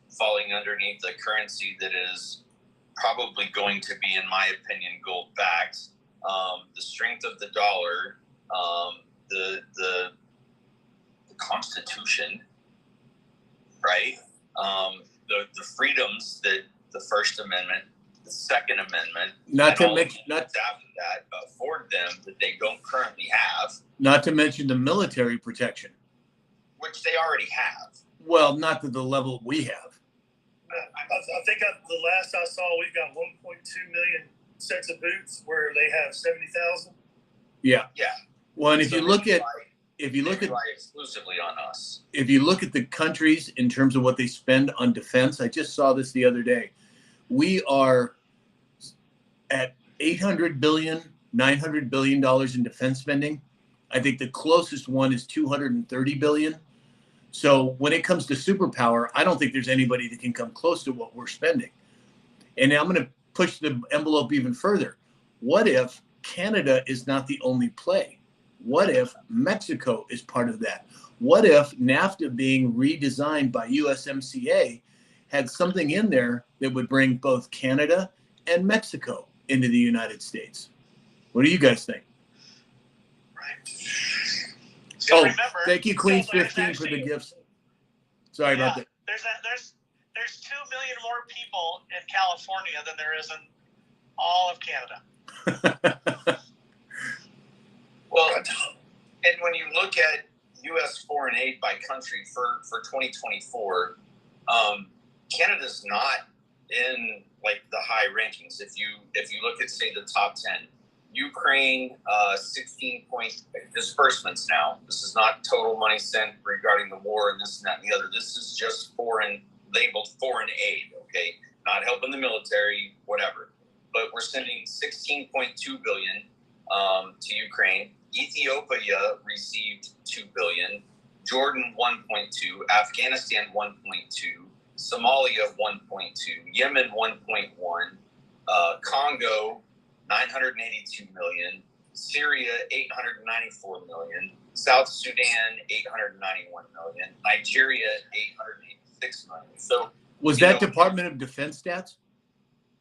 falling underneath the currency that is probably going to be, in my opinion, gold backed, the strength of the dollar, the Constitution, right? The freedoms that the First Amendment, the Second Amendment, Not to all mention, after that afford them that they don't currently have, not to mention the military protection. which they already have. Well, not to the level we have. I think the last I saw, we've got 1.2 million sets of boots where they have 70,000. Yeah. Yeah. Well, and if So you look they at rely exclusively on us. if you look at the countries in terms of what they spend on defense, I just saw this the other day. We are at $800 billion, $900 billion in defense spending. I think the closest one is 230 billion. So when it comes to superpower, I don't think there's anybody that can come close to what we're spending. And I'm going to push the envelope even further. What if Canada is not the only play? What if Mexico is part of that? What if NAFTA being redesigned by USMCA had something in there that would bring both Canada and Mexico into the United States? What do you guys think? Right. Oh, Remember, thank you, Queen so there's 15, for the actually- gifts. Sorry about that. There's 2 million more people in California than there is in all of Canada. Well, and when you look at U.S. foreign aid by country for 2024, Canada's not in like the high rankings. If you look at, say, the top 10, Ukraine, 16 point disbursements now. This is not total money sent regarding the war and this and that and the other. This is just labeled foreign aid, okay? Not helping the military, whatever. But we're sending 16.2 billion to Ukraine. Ethiopia received 2 billion. Jordan 1.2. Afghanistan 1.2. Somalia 1.2. Yemen 1.1. Congo 982 million, Syria 894 million, South Sudan 891 million, Nigeria 886 million. So Was that Department of Defense stats?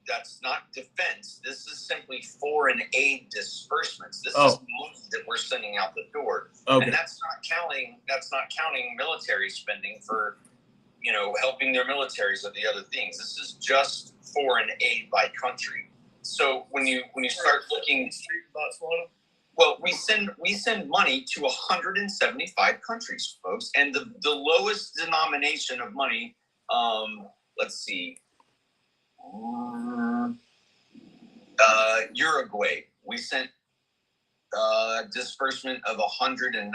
that's not defense. This is simply foreign aid disbursements. This is money that we're sending out the door. Okay. And that's not counting military spending for, helping their militaries or the other things. This is just foreign aid by country. So when you start looking, well, we send money to 175 countries, folks, and the lowest denomination of money, let's see, Uruguay, we sent disbursement of $109,000,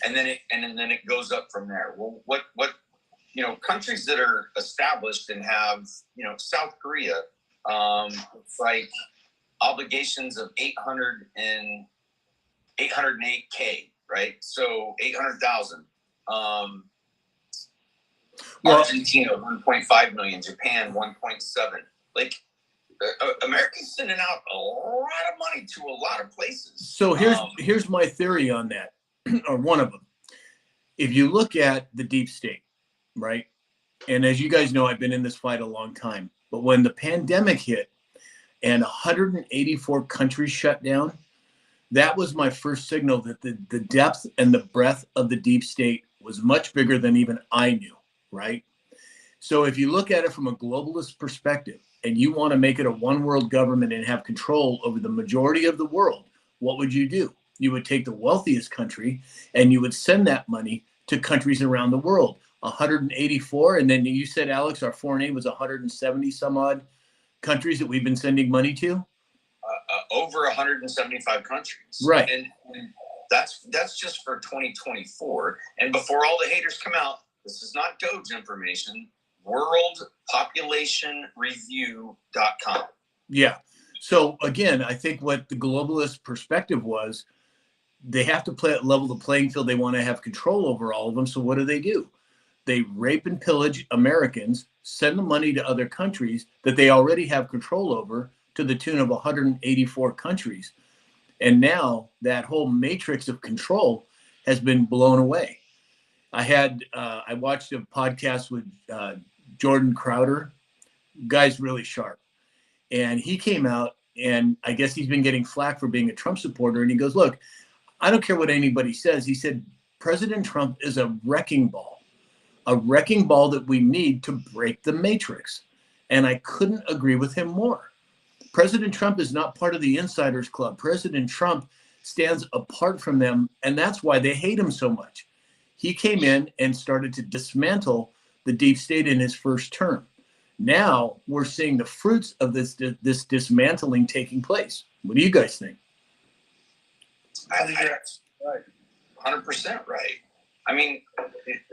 and then it goes up from there. Well, what countries that are established and have South Korea. It's like obligations of 808K, right? So 800,000. Argentina 1.5 million, Japan 1.7. Like America's sending out a lot of money to a lot of places. So here's my theory on that, or one of them. If you look at the deep state, right? And as you guys know, I've been in this fight a long time. But when the pandemic hit and 184 countries shut down, that was my first signal that the depth and the breadth of the deep state was much bigger than even I knew, right? So if you look at it from a globalist perspective and you want to make it a one world government and have control over the majority of the world, what would you do? You would take the wealthiest country and you would send that money to countries around the world. 184, and then you said, Alex, our foreign aid was 170 some odd countries that we've been sending money to. Over 175 countries, right? And that's just for 2024. And before all the haters come out, this is not Doge information. WorldPopulationReview.com. Yeah. So again, I think what the globalist perspective was, they have to level the playing field. They want to have control over all of them. So what do? They rape and pillage Americans, send the money to other countries that they already have control over to the tune of 184 countries. And now that whole matrix of control has been blown away. I watched a podcast with Jordan Crowder. Guy's really sharp. And he came out, and I guess he's been getting flack for being a Trump supporter. And he goes, look, I don't care what anybody says. He said, President Trump is a wrecking ball that we need to break the matrix. And I couldn't agree with him more. President Trump is not part of the insiders club. President Trump stands apart from them, and that's why they hate him so much. He came in and started to dismantle the deep state in his first term. Now we're seeing the fruits of this dismantling taking place. What do you guys think? I think that's right. 100% right. I mean,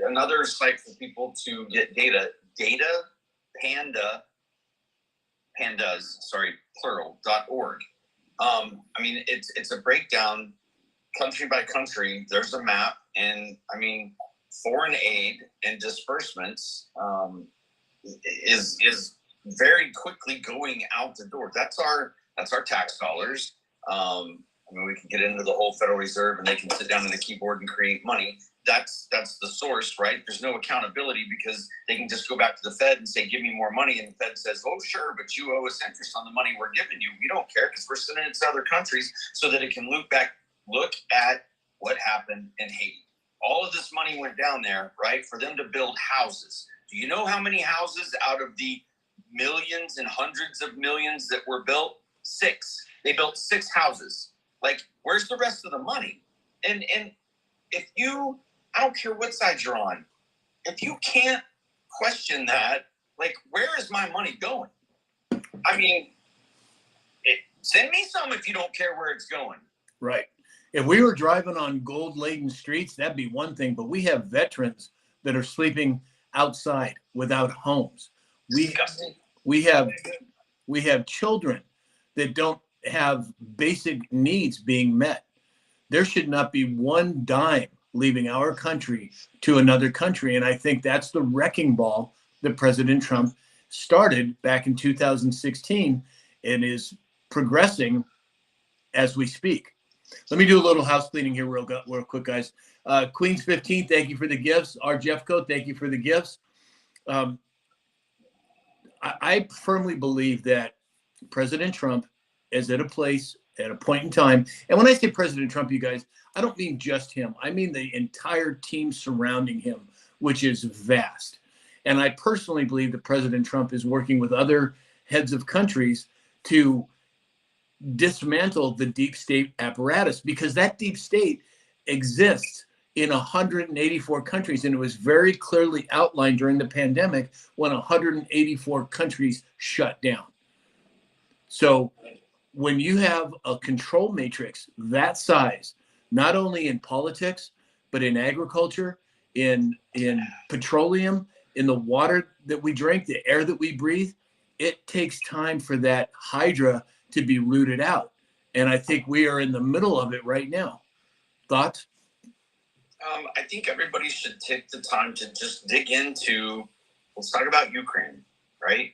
another site for people to get data, plural.org. I mean, it's a breakdown country by country. There's a map, and I mean, foreign aid and disbursements is very quickly going out the door. That's our tax dollars. I mean, we can get into the whole Federal Reserve, and they can sit down at the keyboard and create money. That's the source, right? There's no accountability because they can just go back to the Fed and say, give me more money. And the Fed says, oh, sure, but you owe us interest on the money we're giving you. We don't care because we're sending it to other countries so that it can look at what happened in Haiti. All of this money went down there, right, for them to build houses. Do you know how many houses out of the millions and hundreds of millions that were built? 6. They built 6 houses. Like, where's the rest of the money? And if you, I don't care what side you're on, if you can't question that, like, where is my money going? I mean, send me some if you don't care where it's going. Right. If we were driving on gold-laden streets, that'd be one thing. But we have veterans that are sleeping outside without homes. We have children that don't have basic needs being met. There should not be one dime leaving our country to another country. And I think that's the wrecking ball that President Trump started back in 2016 and is progressing as we speak. Let me do a little house cleaning here real quick, guys. Queens 15, thank you for the gifts. Our Jeffco, thank you for the gifts. I firmly believe that President Trump is at a place, at a point in time, and when I say President Trump, you guys, I don't mean just him. I mean the entire team surrounding him, which is vast. And I personally believe that President Trump is working with other heads of countries to dismantle the deep state apparatus, because that deep state exists in 184 countries, and it was very clearly outlined during the pandemic when 184 countries shut down. So when you have a control matrix that size, not only in politics, but in agriculture, in petroleum, in the water that we drink, the air that we breathe, it takes time for that hydra to be rooted out. And I think we are in the middle of it right now. Thoughts? I think everybody should take the time to just dig into, let's talk about Ukraine, right?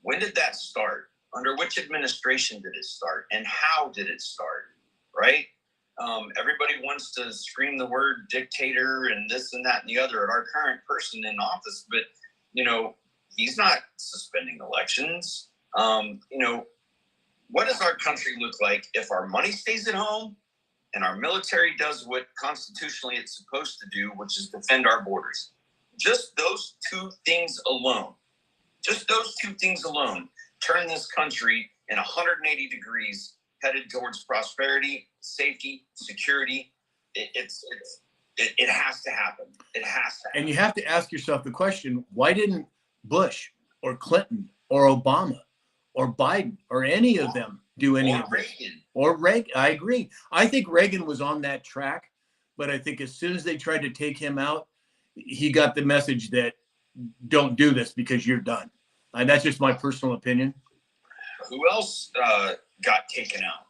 When did that start? Under which administration did it start? And how did it start, right? Everybody wants to scream the word dictator and this and that and the other at our current person in office, but, you know, he's not suspending elections. You know, what does our country look like if our money stays at home and our military does what constitutionally it's supposed to do, which is defend our borders? Just those 2 things alone, turn this country in 180 degrees headed towards prosperity, safety, security. It's It has to happen. It has to happen. And you have to ask yourself the question, why didn't Bush or Clinton or Obama or Biden or any of them do any of this? Or Reagan. I agree. I think Reagan was on that track, but I think as soon as they tried to take him out, he got the message that don't do this because you're done. And that's just my personal opinion. Who else got taken out?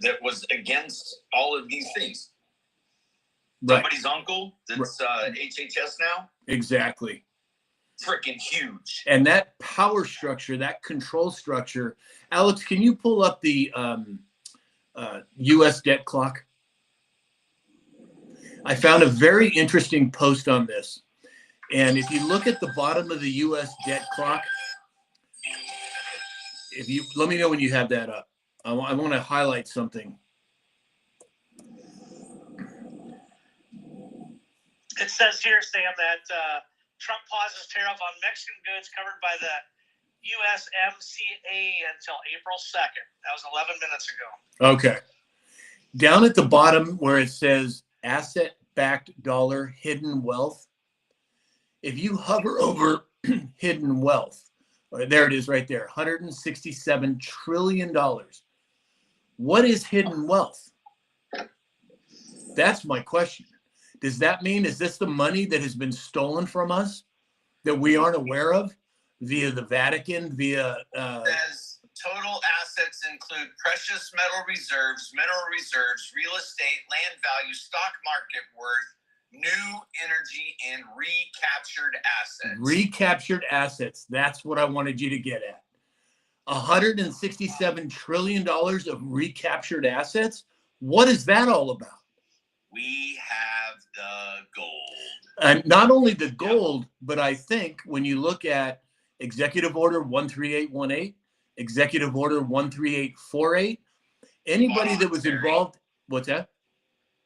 That was against all of these things. Right. Somebody's uncle that's HHS now. Exactly. Freaking huge. And that power structure, that control structure. Alex, can you pull up the U.S. debt clock? I found a very interesting post on this. And if you look at the bottom of the U.S. debt clock, if you let me know when you have that up. I want to highlight something. It says here, Sam, that Trump pauses tariff on Mexican goods covered by the USMCA until April 2nd. That was 11 minutes ago. Okay. Down at the bottom where it says asset-backed dollar hidden wealth, if you hover over hidden wealth, there it is right there, $167 trillion. What is hidden wealth? That's my question. Does that mean, is this the money that has been stolen from us that we aren't aware of via the Vatican, via... Says total assets include precious metal reserves, mineral reserves, real estate, land value, stock market worth, new energy, and recaptured assets. Recaptured assets. That's what I wanted you to get at. $167 trillion of recaptured assets? What is that all about? We have the gold. And not only the gold, but I think when you look at Executive Order 13818, Executive Order 13848, anybody that was involved, what's that?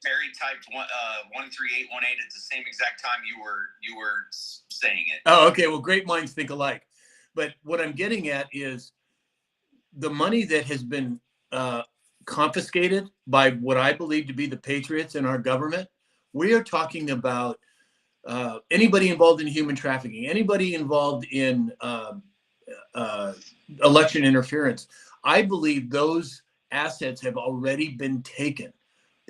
Terry typed 13818 at the same exact time you were saying it. Oh, okay. Well, great minds think alike. But what I'm getting at is the money that has been confiscated by what I believe to be the patriots in our government. We are talking about anybody involved in human trafficking, anybody involved in election interference. I believe those assets have already been taken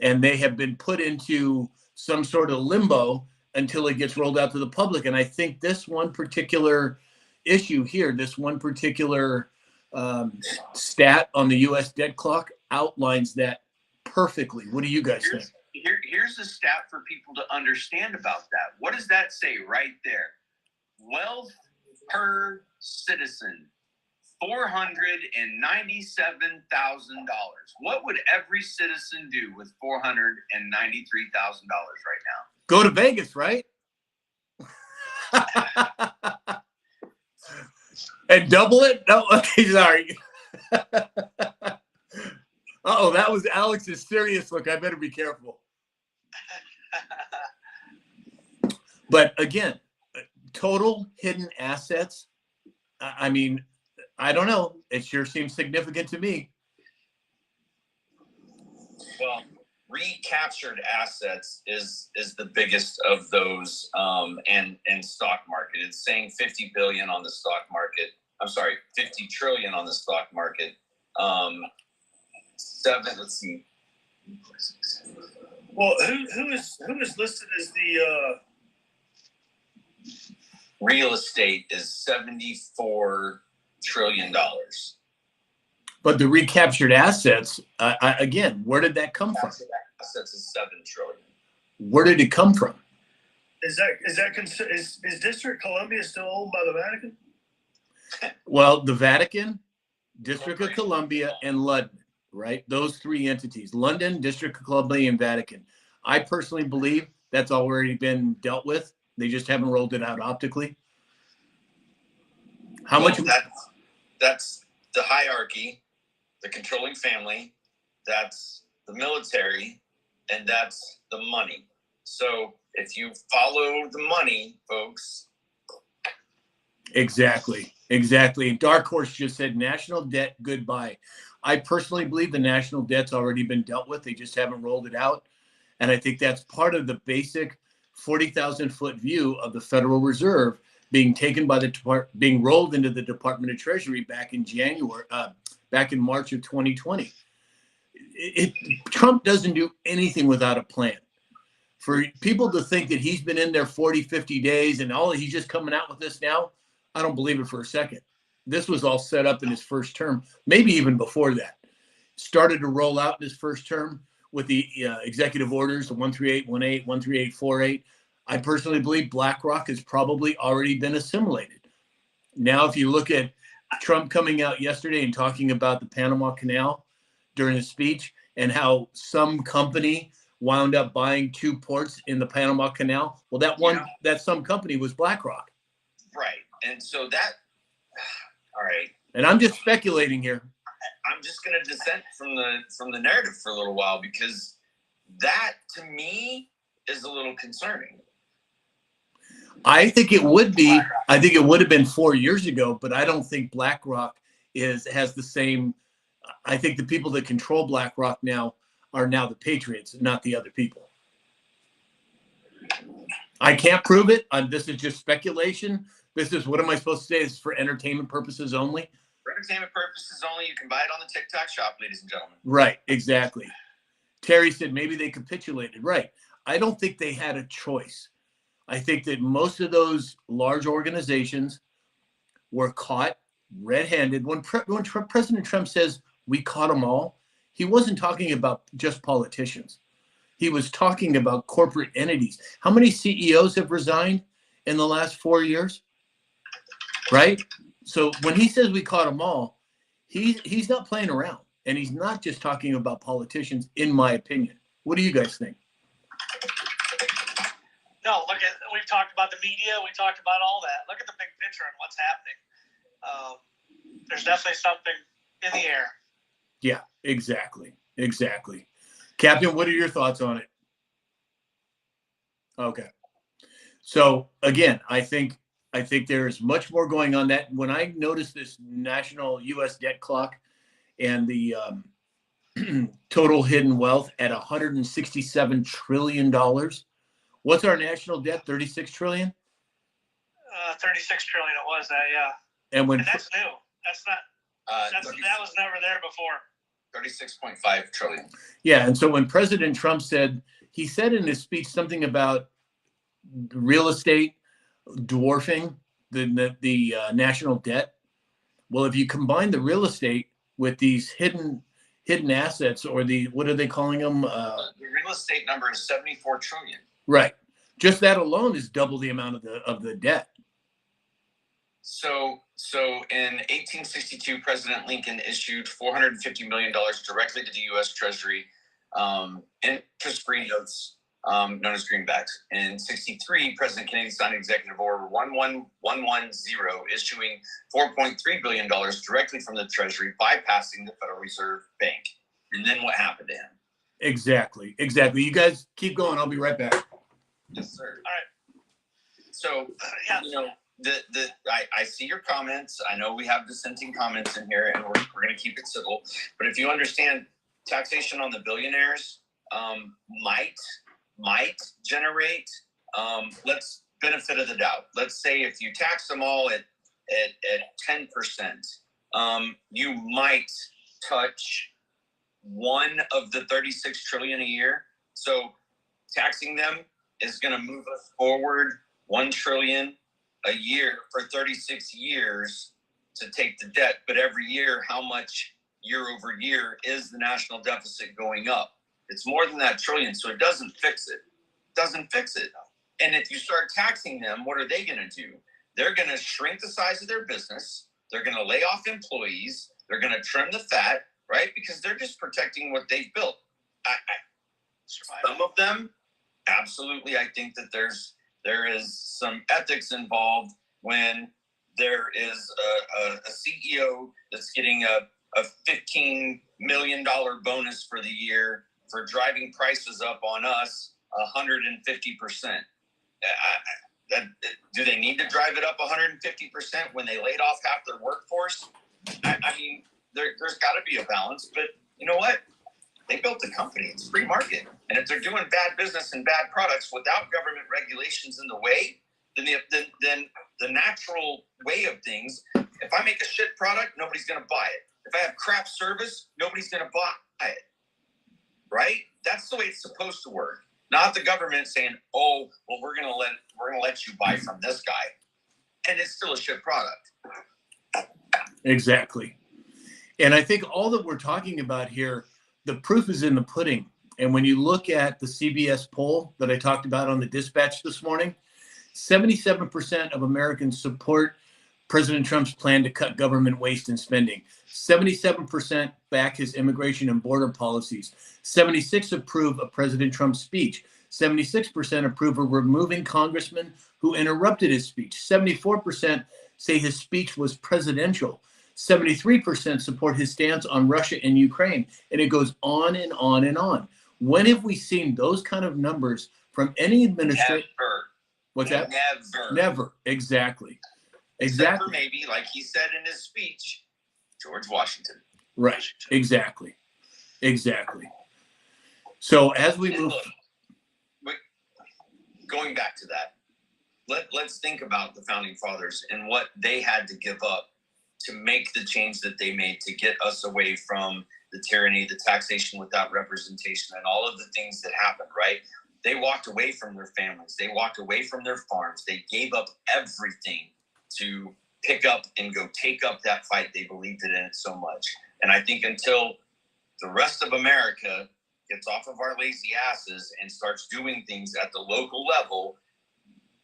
and they have been put into some sort of limbo until it gets rolled out to the public. And I think this one particular issue here, this one particular stat on the U.S. debt clock outlines that perfectly. What do you guys think? Here's the stat for people to understand about that. What does that say right there? Wealth per citizen, $497,000. What would every citizen do with $493,000 right now? Go to Vegas, right? And double it? No, okay, sorry. Uh-oh, that was Alex's serious look. I better be careful. But again, total hidden assets. I mean, I don't know. It sure seems significant to me. Well, recaptured assets is the biggest of those, and stock market. It's saying 50 billion on the stock market. I'm sorry, 50 trillion on the stock market. Let's see. Well, who is listed as the real estate is $74 trillion. But the recaptured assets, again, where did that come from? Assets is $7 trillion. Where did it come from? Is District Columbia still owned by the Vatican? Well, the Vatican, District of Columbia, and London, right? Those three entities, London, District of Columbia, and Vatican. I personally believe that's already been dealt with. They just haven't rolled it out optically. How much? That's the hierarchy, the controlling family, that's the military, and that's the money. So if you follow the money, folks. Exactly. And Dark Horse just said national debt goodbye. I personally believe the national debt's already been dealt with. They just haven't rolled it out. And I think that's part of the basic 40,000-foot view of the Federal Reserve being taken by being rolled into the Department of Treasury back in March of 2020. Trump doesn't do anything without a plan. For people to think that he's been in there 40, 50 days and he's just coming out with this now, I don't believe it for a second. This was all set up in his first term, maybe even before that. Started to roll out in his first term with the executive orders, the 13818, 13848. I personally believe BlackRock has probably already been assimilated. Now, if you look at Trump coming out yesterday and talking about the Panama Canal during his speech and how some company wound up buying 2 ports in the Panama Canal. Well, that some company was BlackRock. Right. And so that, all right. And I'm just speculating here. I'm just going to dissent from the narrative for a little while, because that to me is a little concerning. I think it would be. I think it would have been 4 years ago, but I don't think BlackRock has the same. I think the people that control BlackRock now are now the patriots, not the other people. I can't prove it. This is just speculation. This is, what am I supposed to say? This is for entertainment purposes only. For entertainment purposes only. You can buy it on the TikTok shop, ladies and gentlemen. Right, exactly. Terry said maybe they capitulated. Right. I don't think they had a choice. I think that most of those large organizations were caught red-handed. When President Trump says we caught them all, he wasn't talking about just politicians. He was talking about corporate entities. How many CEOs have resigned in the last 4 years? Right? So when he says we caught them all, he's not playing around. And he's not just talking about politicians, in my opinion. What do you guys think? No, we've talked about the media. We talked about all that. Look at the big picture and what's happening. There's definitely something in the air. Yeah, exactly. Captain, what are your thoughts on it? Okay. So again, I think there's much more going on. That when I noticed this national U.S. debt clock and the total hidden wealth at $167 trillion. What's our national debt? 36 trillion? 36 trillion it was that, yeah. And that's new. That's not that was never there before. 36.5 trillion. Yeah, and so when President Trump he said in his speech something about real estate dwarfing the national debt. Well, if you combine the real estate with these hidden assets, or what are they calling them? The real estate number is 74 trillion. Right. Just that alone is double the amount of the debt. So in 1862, President Lincoln issued $450 million directly to the U.S. Treasury, interest-free notes known as greenbacks. In 63, President Kennedy signed Executive Order 11110, issuing $4.3 billion directly from the Treasury, bypassing the Federal Reserve Bank. And then what happened to him? Exactly. You guys keep going. I'll be right back. Yes, sir. All right. So, I see your comments. I know we have dissenting comments in here, and we're going to keep it civil. But if you understand, taxation on the billionaires might generate, let's benefit of the doubt. Let's say if you tax them all at 10%, you might touch one of the 36 trillion a year. So taxing them is going to move us forward 1 trillion a year for 36 years to take the debt. But every year, how much year over year is the national deficit going up? It's more than that trillion, so it doesn't fix it. And if you start taxing them, what are they going to do? They're going to shrink the size of their business. They're going to lay off employees. They're going to trim the fat, right? Because they're just protecting what they've built. Some of them, absolutely, I think that there is some ethics involved when there is a CEO that's getting a $15 million bonus for the year for driving prices up on us 150%. Do they need to drive it up 150% when they laid off half their workforce? I mean, there's got to be a balance. But you know what? They built a company. It's free market. And if they're doing bad business and bad products without government regulations in the way, then the natural way of things, if I make a shit product, nobody's going to buy it. If I have crap service, nobody's going to buy it. Right? That's the way it's supposed to work. Not the government saying, "Oh, well, we're going to let you buy from this guy," and it's still a shit product. Exactly. And I think all that we're talking about here, the proof is in the pudding. And when you look at the CBS poll that I talked about on the Dispatch this morning, 77% of Americans support President Trump's plan to cut government waste and spending. 77% back his immigration and border policies. 76% approve of President Trump's speech. 76% approve of removing congressmen who interrupted his speech. 74% say his speech was presidential. 73% support his stance on Russia and Ukraine. And it goes on and on and on. When have we seen those kind of numbers from any administration? Never. What's that? Never. Never. Exactly. Except for maybe, like he said in his speech, George Washington. Right. Exactly. Exactly. So as we move, going back to that, let's think about the founding fathers and what they had to give up to make the change that they made to get us away from the tyranny, the taxation without representation, and all of the things that happened, right? They walked away from their families. They walked away from their farms. They gave up everything to pick up and go take up that fight. They believed in it so much. And I think until the rest of America gets off of our lazy asses and starts doing things at the local level,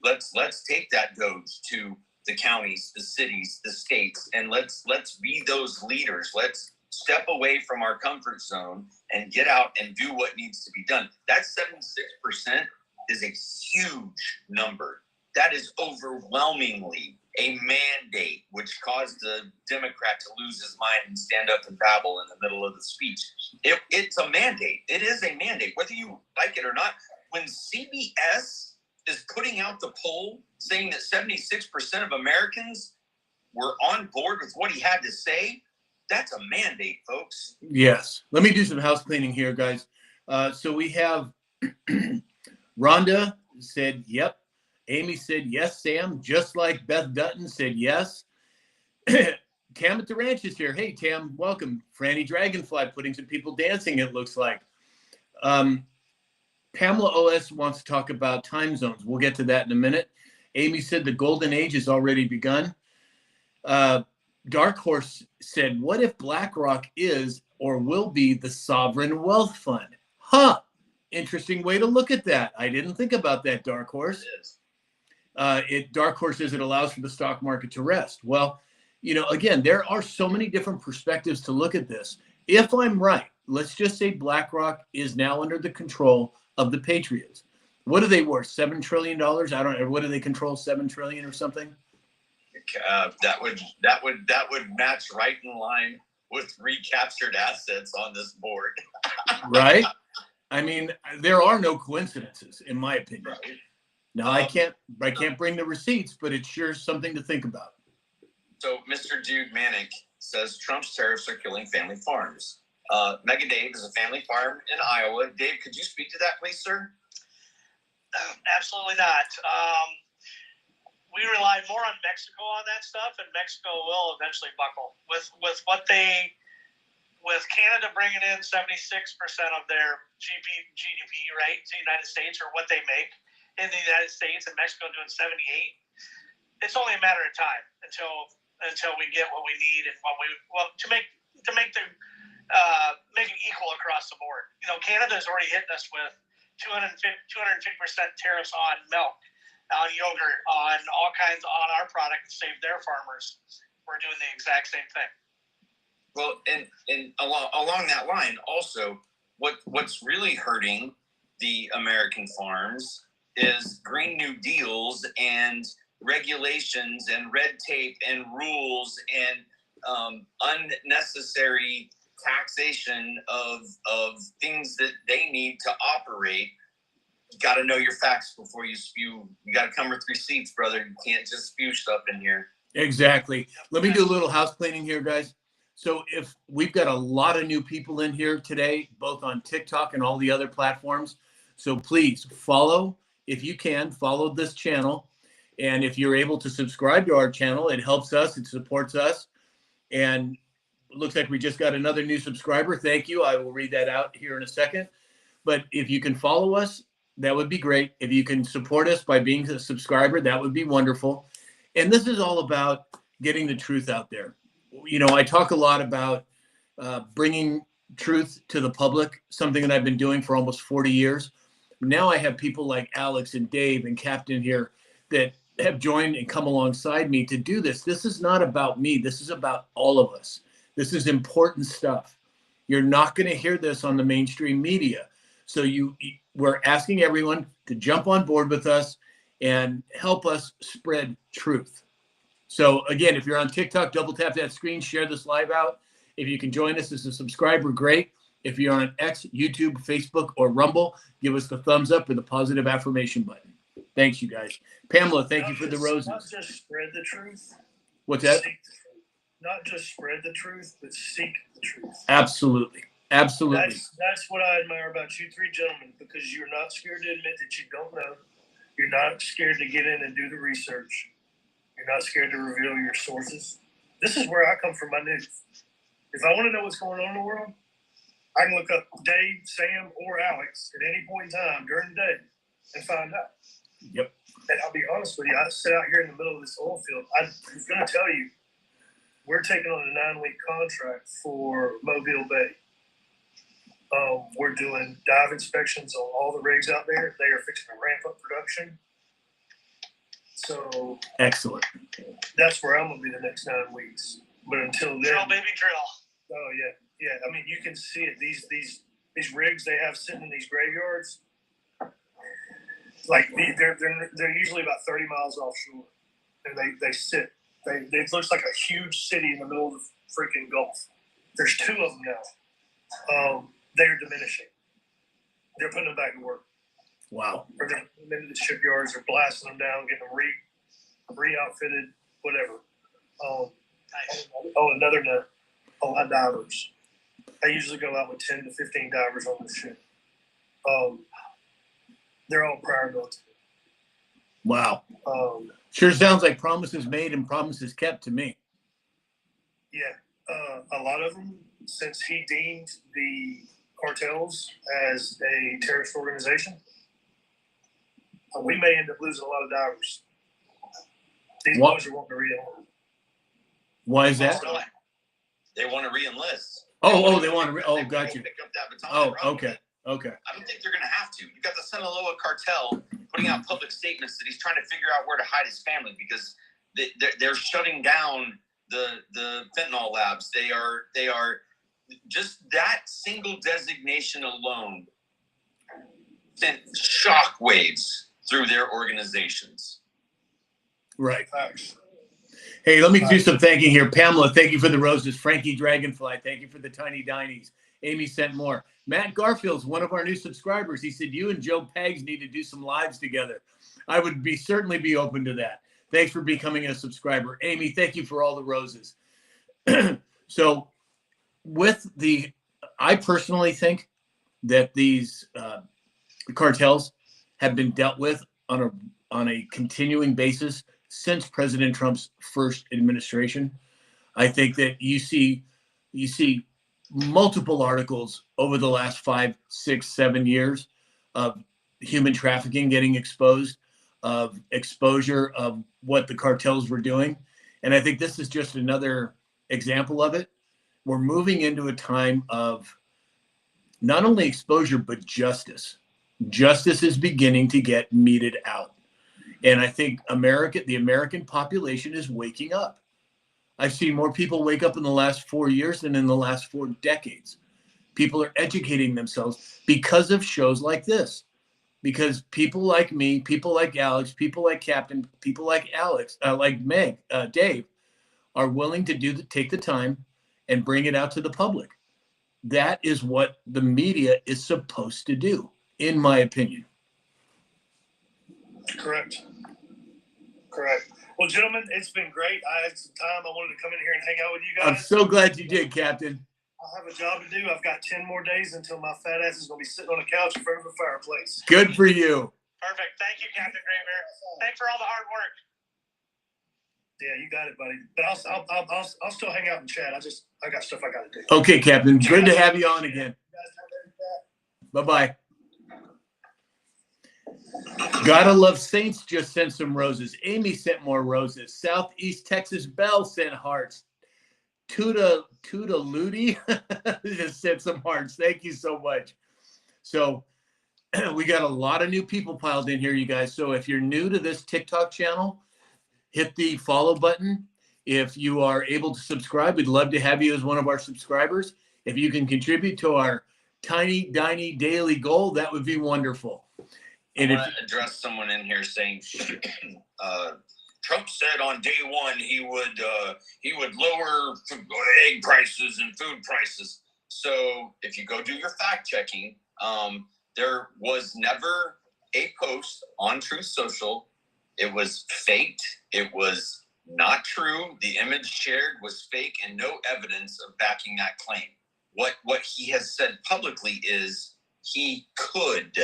let's take that Doge to the counties, the cities, the states, and let's be those leaders. Let's step away from our comfort zone and get out and do what needs to be done. That 76% is a huge number. That is overwhelmingly a mandate, which caused the Democrat to lose his mind and stand up and babble in the middle of the speech. It's a mandate. It is a mandate, whether you like it or not. When CBS is putting out the poll saying that 76% of Americans were on board with what he had to say, that's a mandate, folks. yes. Let me do some house cleaning here, guys. So we have Rhonda said, yep. Amy said, yes, Sam. Just like Beth Dutton said, yes. Tam at the ranch is here. Hey, Tam, welcome. Franny Dragonfly putting some people dancing, it looks like. Pamela OS wants to talk about time zones. We'll get to that in a minute. Amy said the golden age has already begun. Dark Horse said, what if BlackRock is or will be the sovereign wealth fund? Huh. Interesting way to look at that. I didn't think about that, Dark Horse. Dark Horse says it allows for the stock market to rest. Well, again, there are so many different perspectives to look at this. If I'm right, let's just say BlackRock is now under the control of the Patriots. What are they worth? $7 trillion? I don't know. What do they control? 7 trillion or something? That would match right in line with recaptured assets on this board. Right? I mean, there are no coincidences, in my opinion. Right. Now, I can't bring the receipts, but it's sure something to think about. So Mr. Jude Manick says Trump's tariffs are killing family farms. Mega Dave is a family farm in Iowa. Dave, could you speak to that, please, sir? Absolutely not. We rely more on Mexico on that stuff, and Mexico will eventually buckle with Canada bringing in 76% of their GDP, right, to the United States, or what they make in the United States, and Mexico doing 78. It's only a matter of time until we get what we need and to make it equal across the board. Canada's already hitting us with 250% tariffs on milk, on yogurt, on all kinds on our product to save their farmers. We're doing the exact same thing. Well, and along that line, also, what's really hurting the American farms is Green New Deals and regulations and red tape and rules and unnecessary taxation of things that they need to operate. You got to know your facts before you spew. You got to come with receipts, brother. You can't just spew stuff in here. Exactly. Let me do a little house cleaning here, guys. So if we've got a lot of new people in here today, both on TikTok and all the other platforms. So please follow, if you can, follow this channel. And if you're able to subscribe to our channel, it helps us, it supports us. And it looks like we just got another new subscriber. Thank you. I will read that out here in a second. But if you can follow us, that would be great. If you can support us by being a subscriber, that would be wonderful. And this is all about getting the truth out there. You know, I talk a lot about bringing truth to the public, something that I've been doing for almost 40 years. Now I have people like Alex and Dave and Captain here that have joined and come alongside me to do this. This is not about me. This is about all of us. This is important stuff. You're not going to hear this on the mainstream media. So we're asking everyone to jump on board with us and help us spread truth. So again, if you're on TikTok, double tap that screen, share this live out. If you can join us as a subscriber, great. If you're on X, YouTube, Facebook, or Rumble, give us the thumbs up or the positive affirmation button. Thanks, you guys. Pamela, thank you for the roses. Not just spread the truth. What's that? Not just spread the truth, but seek the truth. Absolutely. Absolutely. That's what I admire about you three gentlemen, because you're not scared to admit that you don't know. You're not scared to get in and do the research. You're not scared to reveal your sources. This is where I come from my news. If I want to know what's going on in the world, I can look up Dave, Sam, or Alex at any point in time during the day and find out. Yep. And I'll be honest with you, I sit out here in the middle of this oil field. I was going to tell you, we're taking on a 9-week contract for Mobile Bay. We're doing dive inspections on all the rigs out there. They are fixing to ramp up production. So excellent. That's where I'm going to be the next 9 weeks. But until then, Drill, baby, drill. Oh yeah. I mean, you can see it. These rigs they have sitting in these graveyards, like they're usually about 30 miles offshore, and they sit. It looks like a huge city in the middle of the freaking Gulf. There's 2 of them now. They're diminishing. They're putting them back to work. Wow. Or they're putting them into the shipyards. They're blasting them down, getting them re-outfitted, whatever. Nice. Another note. My divers. I usually go out with 10 to 15 divers on the ship. They're all prior military. Wow. Sure sounds like promises made and promises kept to me. Yeah. A lot of them, since he deemed the cartels as a terrorist organization, we may end up losing a lot of divers. These boys are wanting to re-enlist. Why is that? They want to re-enlist. They want to. Got you. Pick up that baton. Okay. I don't think they're going to have to. You've got the Sinaloa cartel putting out public statements that he's trying to figure out where to hide his family because they're shutting down the fentanyl labs. They are just that single designation alone sent shockwaves through their organizations. Right. Hey, let me do some thanking here. Pamela, thank you for the roses. Frankie Dragonfly, thank you for the tiny dinies. Amy sent more. Matt Garfield's one of our new subscribers. He said, you and Joe Peggs need to do some lives together. I would certainly be open to that. Thanks for becoming a subscriber. Amy, thank you for all the roses. So I personally think that these cartels have been dealt with on a continuing basis since President Trump's first administration. I think that you see multiple articles over the last 5, 6, 7 years of human trafficking getting exposed, of exposure of what the cartels were doing. And I think this is just another example of it. We're moving into a time of not only exposure, but justice. Justice is beginning to get meted out. And I think the American population is waking up. I've seen more people wake up in the last 4 years than in the last 4 decades. People are educating themselves because of shows like this. Because people like me, people like Alex, people like Captain, people like Alex, like Meg, Dave, are willing to take the time and bring it out to the public. That is what the media is supposed to do, in my opinion. Correct. Well, gentlemen, it's been great. I had some time. I wanted to come in here and hang out with you I'm guys. so glad you did, Captain. I have a job to do. I've got 10 more days until my fat ass is going to be sitting on a couch in front of a fireplace. Good for you. Perfect. Thank you, Captain Graybear. Thanks for all the hard work. Yeah, you got it, buddy. But I'll still hang out and chat. I got stuff I got to do. Okay, Captain. Good to have you on again. You guys have a good day. Bye-bye. Gotta Love Saints just sent some roses. Amy sent more roses. Southeast Texas Belle sent hearts. Tuda Ludi just sent some hearts. Thank you so much. So we got a lot of new people piled in here, you guys. So if you're new to this TikTok channel, hit the follow button. If you are able to subscribe, we'd love to have you as one of our subscribers. If you can contribute to our tiny daily goal, that would be wonderful. And I want to address someone in here saying Trump said on day one he would lower egg prices and food prices. So if you go do your fact checking, there was never a post on Truth Social. It was faked. It was not true. The image shared was fake and no evidence of backing that claim. What he has said publicly is he could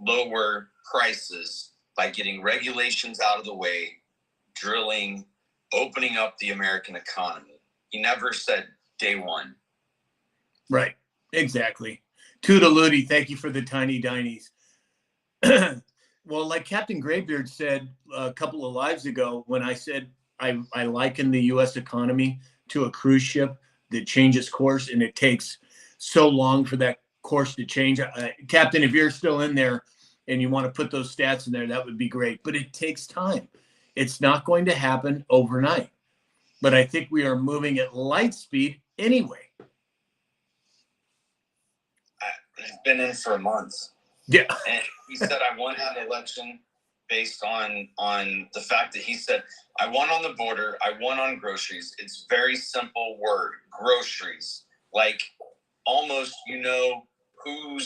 lower prices by getting regulations out of the way, drilling, opening up the American economy. He never said day one. right, exactly. Tuda Ludi, thank you for the tiny dinies. Well, like Captain Graybeard said a couple of lives ago, when I said I liken the U.S. economy to a cruise ship that changes course, and it takes so long for that course to change. Captain, if you're still in there and you want to put those stats in there, that would be great. But it takes time. It's not going to happen overnight. But I think we are moving at light speed anyway. I've been in for a month. Yeah. And he said, I won that election based on the fact that he said, I won on the border, I won on groceries. It's very simple word, groceries. Like almost, who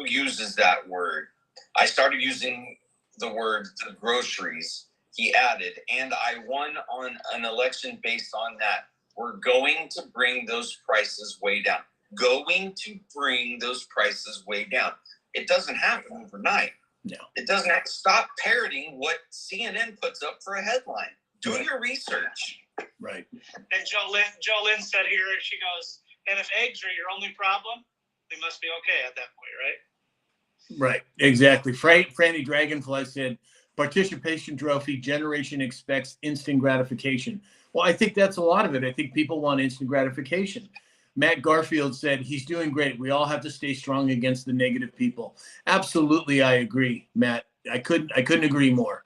uses that word. I started using the word the groceries. He added, and I won on an election based on that. We're going to bring those prices way down. Going to bring those prices way down. It doesn't happen overnight. No. It doesn't have to stop parroting what CNN puts up for a headline. Do your research. Right. And Joe Lynn said here, she goes, and if eggs are your only problem, we must be okay at that point, right? Right. Exactly. Franny Dragonfly said, participation trophy generation expects instant gratification. Well, I think that's a lot of it. I think people want instant gratification. Matt Garfield said, he's doing great. We all have to stay strong against the negative people. Absolutely, I agree, Matt. I couldn't agree more.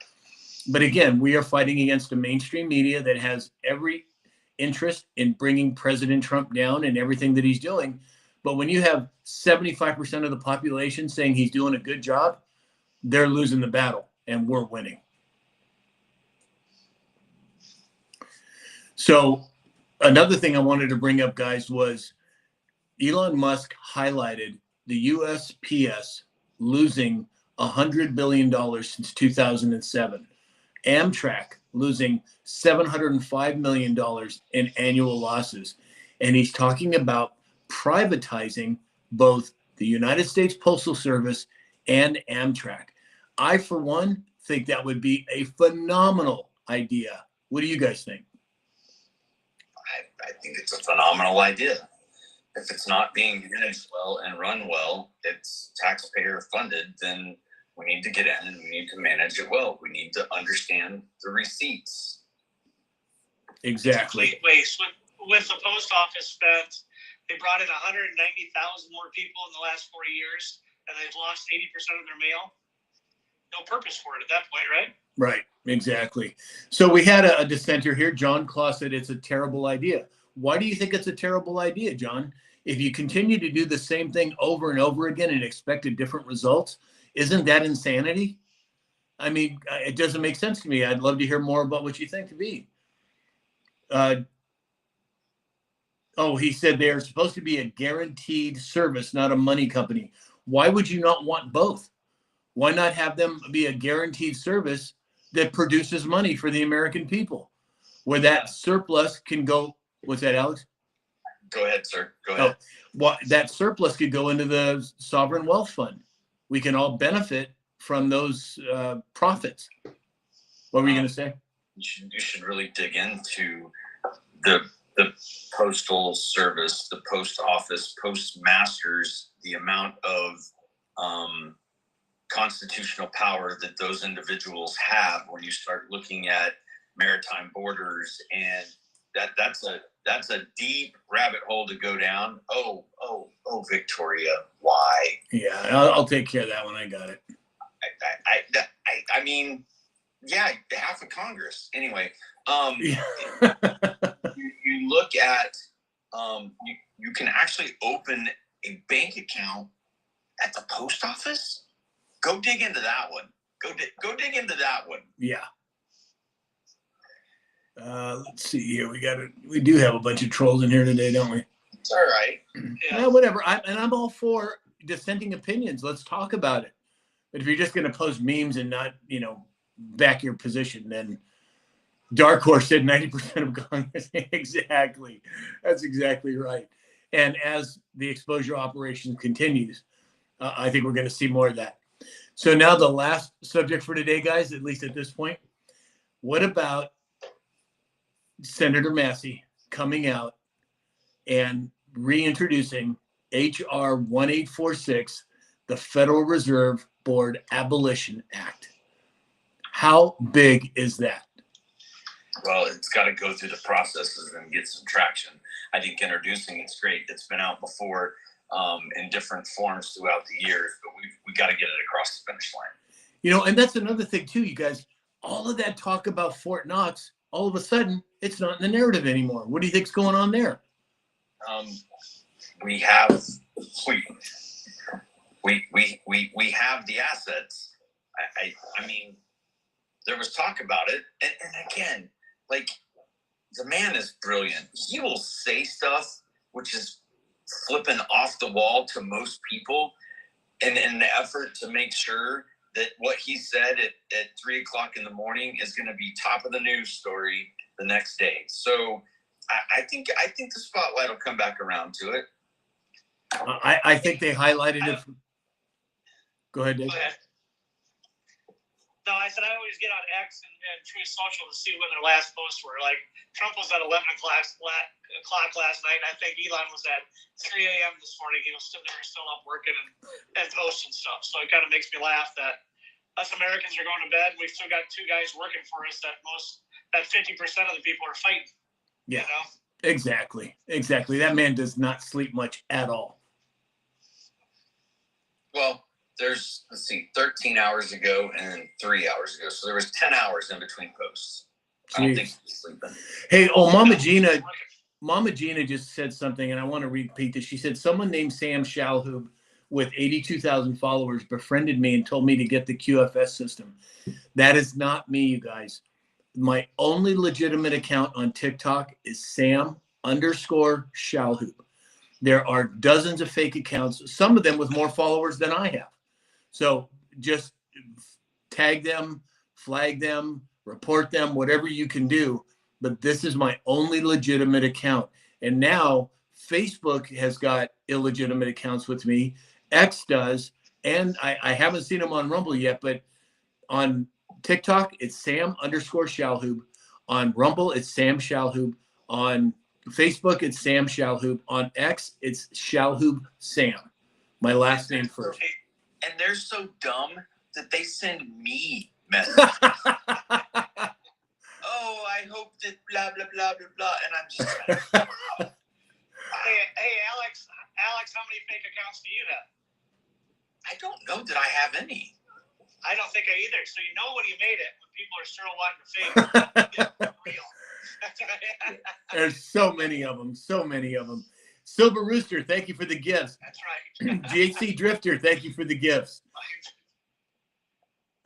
But again, we are fighting against a mainstream media that has every interest in bringing President Trump down and everything that he's doing. But when you have 75% of the population saying he's doing a good job, they're losing the battle and we're winning. So another thing I wanted to bring up, guys, was Elon Musk highlighted the USPS losing $100 billion since 2007. Amtrak losing $705 million in annual losses. And he's talking about privatizing both the United States Postal Service and Amtrak. I, for one, think that would be a phenomenal idea. What do you guys think? I think it's a phenomenal idea. If it's not being managed well and run well, it's taxpayer funded, then we need to get in and we need to manage it well. We need to understand the receipts. Exactly. With the post office spent, they brought in 190,000 more people in the last 4 years, and they've lost 80% of their mail. No purpose for it at that point, right? Right, exactly. So we had a dissenter here. John Claw said it's a terrible idea. Why do you think it's a terrible idea, John? If you continue to do the same thing over and over again and expect a different results, isn't that insanity? I mean, it doesn't make sense to me. I'd love to hear more about what you think to be. He said they are supposed to be a guaranteed service, not a money company. Why would you not want both? Why not have them be a guaranteed service that produces money for the American people, where that surplus can go. What's that, Alex? Go ahead, sir. Go ahead. Well, that surplus could go into the sovereign wealth fund. We can all benefit from those profits. What were you going to say? You should really dig into the postal service, the post office, postmasters, the amount of constitutional power that those individuals have when you start looking at maritime borders, and that's a deep rabbit hole to go down. Oh, Victoria, why? Yeah, I'll take care of that one. I got it. I mean, yeah, half of Congress. Anyway, you look at you can actually open a bank account at the post office. Go dig into that one. Go dig into that one. Yeah. Let's see here. We do have a bunch of trolls in here today, don't we? It's all right. Yeah, whatever. I'm all for dissenting opinions. Let's talk about it. But if you're just going to post memes and not, back your position, then Dark Horse said 90% of Congress. Exactly. That's exactly right. And as the exposure operation continues, I think we're going to see more of that. So now the last subject for today, guys, at least at this point, what about Senator Massey coming out and reintroducing H.R. 1846, the Federal Reserve Board Abolition Act? How big is that? Well, it's got to go through the processes and get some traction. I think introducing it's great. It's been out before in different forms throughout the years, but we got to get it across the finish line. And that's another thing too, you guys. All of that talk about Fort Knox, all of a sudden, it's not in the narrative anymore. What do you think's going on there? We have the assets. I mean, there was talk about it, and again, like, the man is brilliant. He will say stuff which is flipping off the wall to most people, and in the effort to make sure that what he said at 3:00 in the morning is going to be top of the news story the next day. So I think the spotlight will come back around to it. I think they highlighted it. Go ahead, Dave. Go ahead. No, I said I always get on X and Truth Social to see when their last posts were. Like, Trump was at 11 o'clock last night, and I think Elon was at 3 a.m. this morning. They were still up working and posting stuff. So it kind of makes me laugh that us Americans are going to bed. We've still got two guys working for us that 50% of the people are fighting. Yeah, exactly. That man does not sleep much at all. Well, there's 13 hours ago and 3 hours ago, so there was 10 hours in between posts. I don't think he's sleeping. Hey, Mama Gina just said something, and I want to repeat this. She said someone named Sam Shalhoub with 82,000 followers befriended me and told me to get the QFS system. That is not me, you guys. My only legitimate account on TikTok is Sam_Shalhoub. There are dozens of fake accounts, some of them with more followers than I have. So just tag them, flag them, report them, whatever you can do. But this is my only legitimate account. And now Facebook has got illegitimate accounts with me. X does. And I haven't seen them on Rumble yet, but on TikTok, it's Sam_Shalhoub. On Rumble, it's Sam Shalhoub. On Facebook, it's Sam Shalhoub. On X, it's Shalhoub Sam. My last name first. And they're so dumb that they send me messages. Oh, I hope that blah, blah, blah, blah, blah. And I'm just like, Hey, Alex, how many fake accounts do you have? I don't know that I have any. I don't think I either. So you know when you made it, when people are still wanting to fake real. There's so many of them. Silver Rooster, thank you for the gifts. That's right. JC Drifter, thank you for the gifts.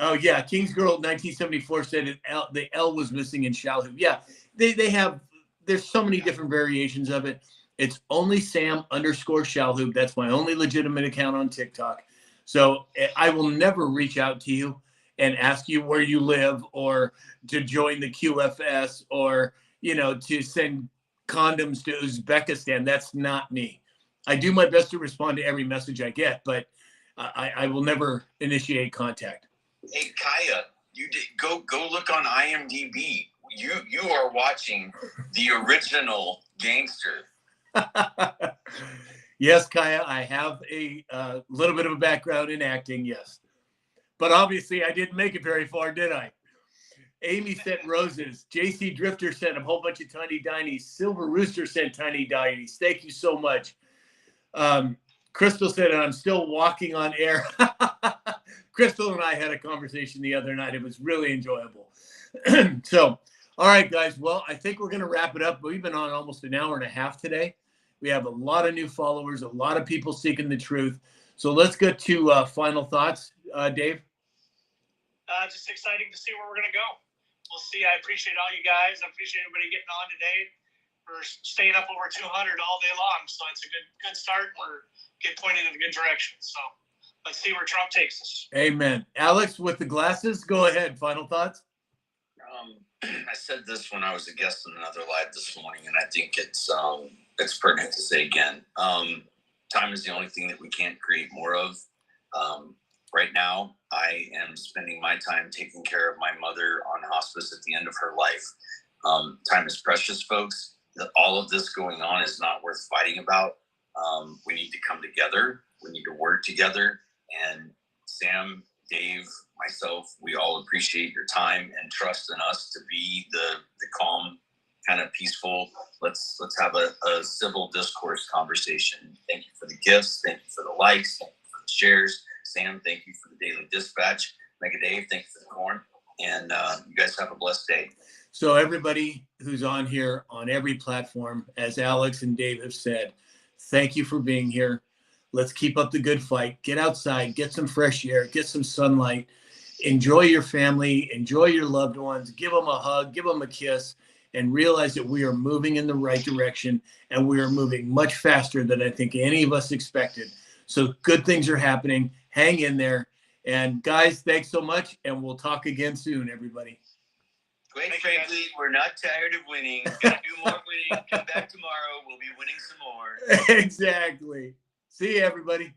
Oh, yeah. King's Girl 1974 said the L was missing in Shalhoub. Yeah, they have, there's so many different variations of it. It's only Sam_Shalhoub. That's my only legitimate account on TikTok. So I will never reach out to you and ask you where you live, or to join the QFS, or, you know, to send condoms to Uzbekistan. That's not me. I do my best to respond to every message I get, but I will never initiate contact. Hey, Kaya, you did go look on IMDb. You are watching the original gangster. Yes, Kaya, I have a little bit of a background in acting, yes. But obviously I didn't make it very far, did I? Amy sent roses. JC Drifter sent a whole bunch of tiny dinies. Silver Rooster sent tiny dinies. Thank you so much. Crystal said, I'm still walking on air. Crystal and I had a conversation the other night. It was really enjoyable. So, all right, guys. Well, I think we're going to wrap it up. We've been on almost an hour and a half today. We have a lot of new followers, a lot of people seeking the truth. So let's get to final thoughts. Dave? Just exciting to see where we're going to go. We'll see. I appreciate all you guys. I appreciate everybody getting on today. We're staying up over 200 all day long, so it's a good start. We're getting pointed in a good direction. So let's see where Trump takes us. Amen. Alex, with the glasses, go ahead. Final thoughts? I said this when I was a guest on another live this morning, and I think it's pertinent to say again. Time is the only thing that we can't create more of. Right now, I am spending my time taking care of my mother on hospice at the end of her life. Time is precious, folks. All of this going on is not worth fighting about. We need to come together. We need to work together. And Sam, Dave, myself, we all appreciate your time and trust in us to be the calm, kind of peaceful. Let's have a civil discourse conversation. Thank you for the gifts. Thank you for the likes. Thank you for the shares. Sam, thank you for the daily dispatch. Mega Dave, thank you for the corn. And you guys have a blessed day. So everybody who's on here on every platform, as Alex and Dave have said, thank you for being here. Let's keep up the good fight. Get outside, get some fresh air, get some sunlight. Enjoy your family, enjoy your loved ones. Give them a hug, give them a kiss, and realize that we are moving in the right direction, and we are moving much faster than I think any of us expected. So good things are happening. Hang in there. And guys, thanks so much, and we'll talk again soon, everybody. Quite frankly, we're not tired of winning. Gonna do more winning. Come back tomorrow. We'll be winning some more. Exactly. See you, everybody.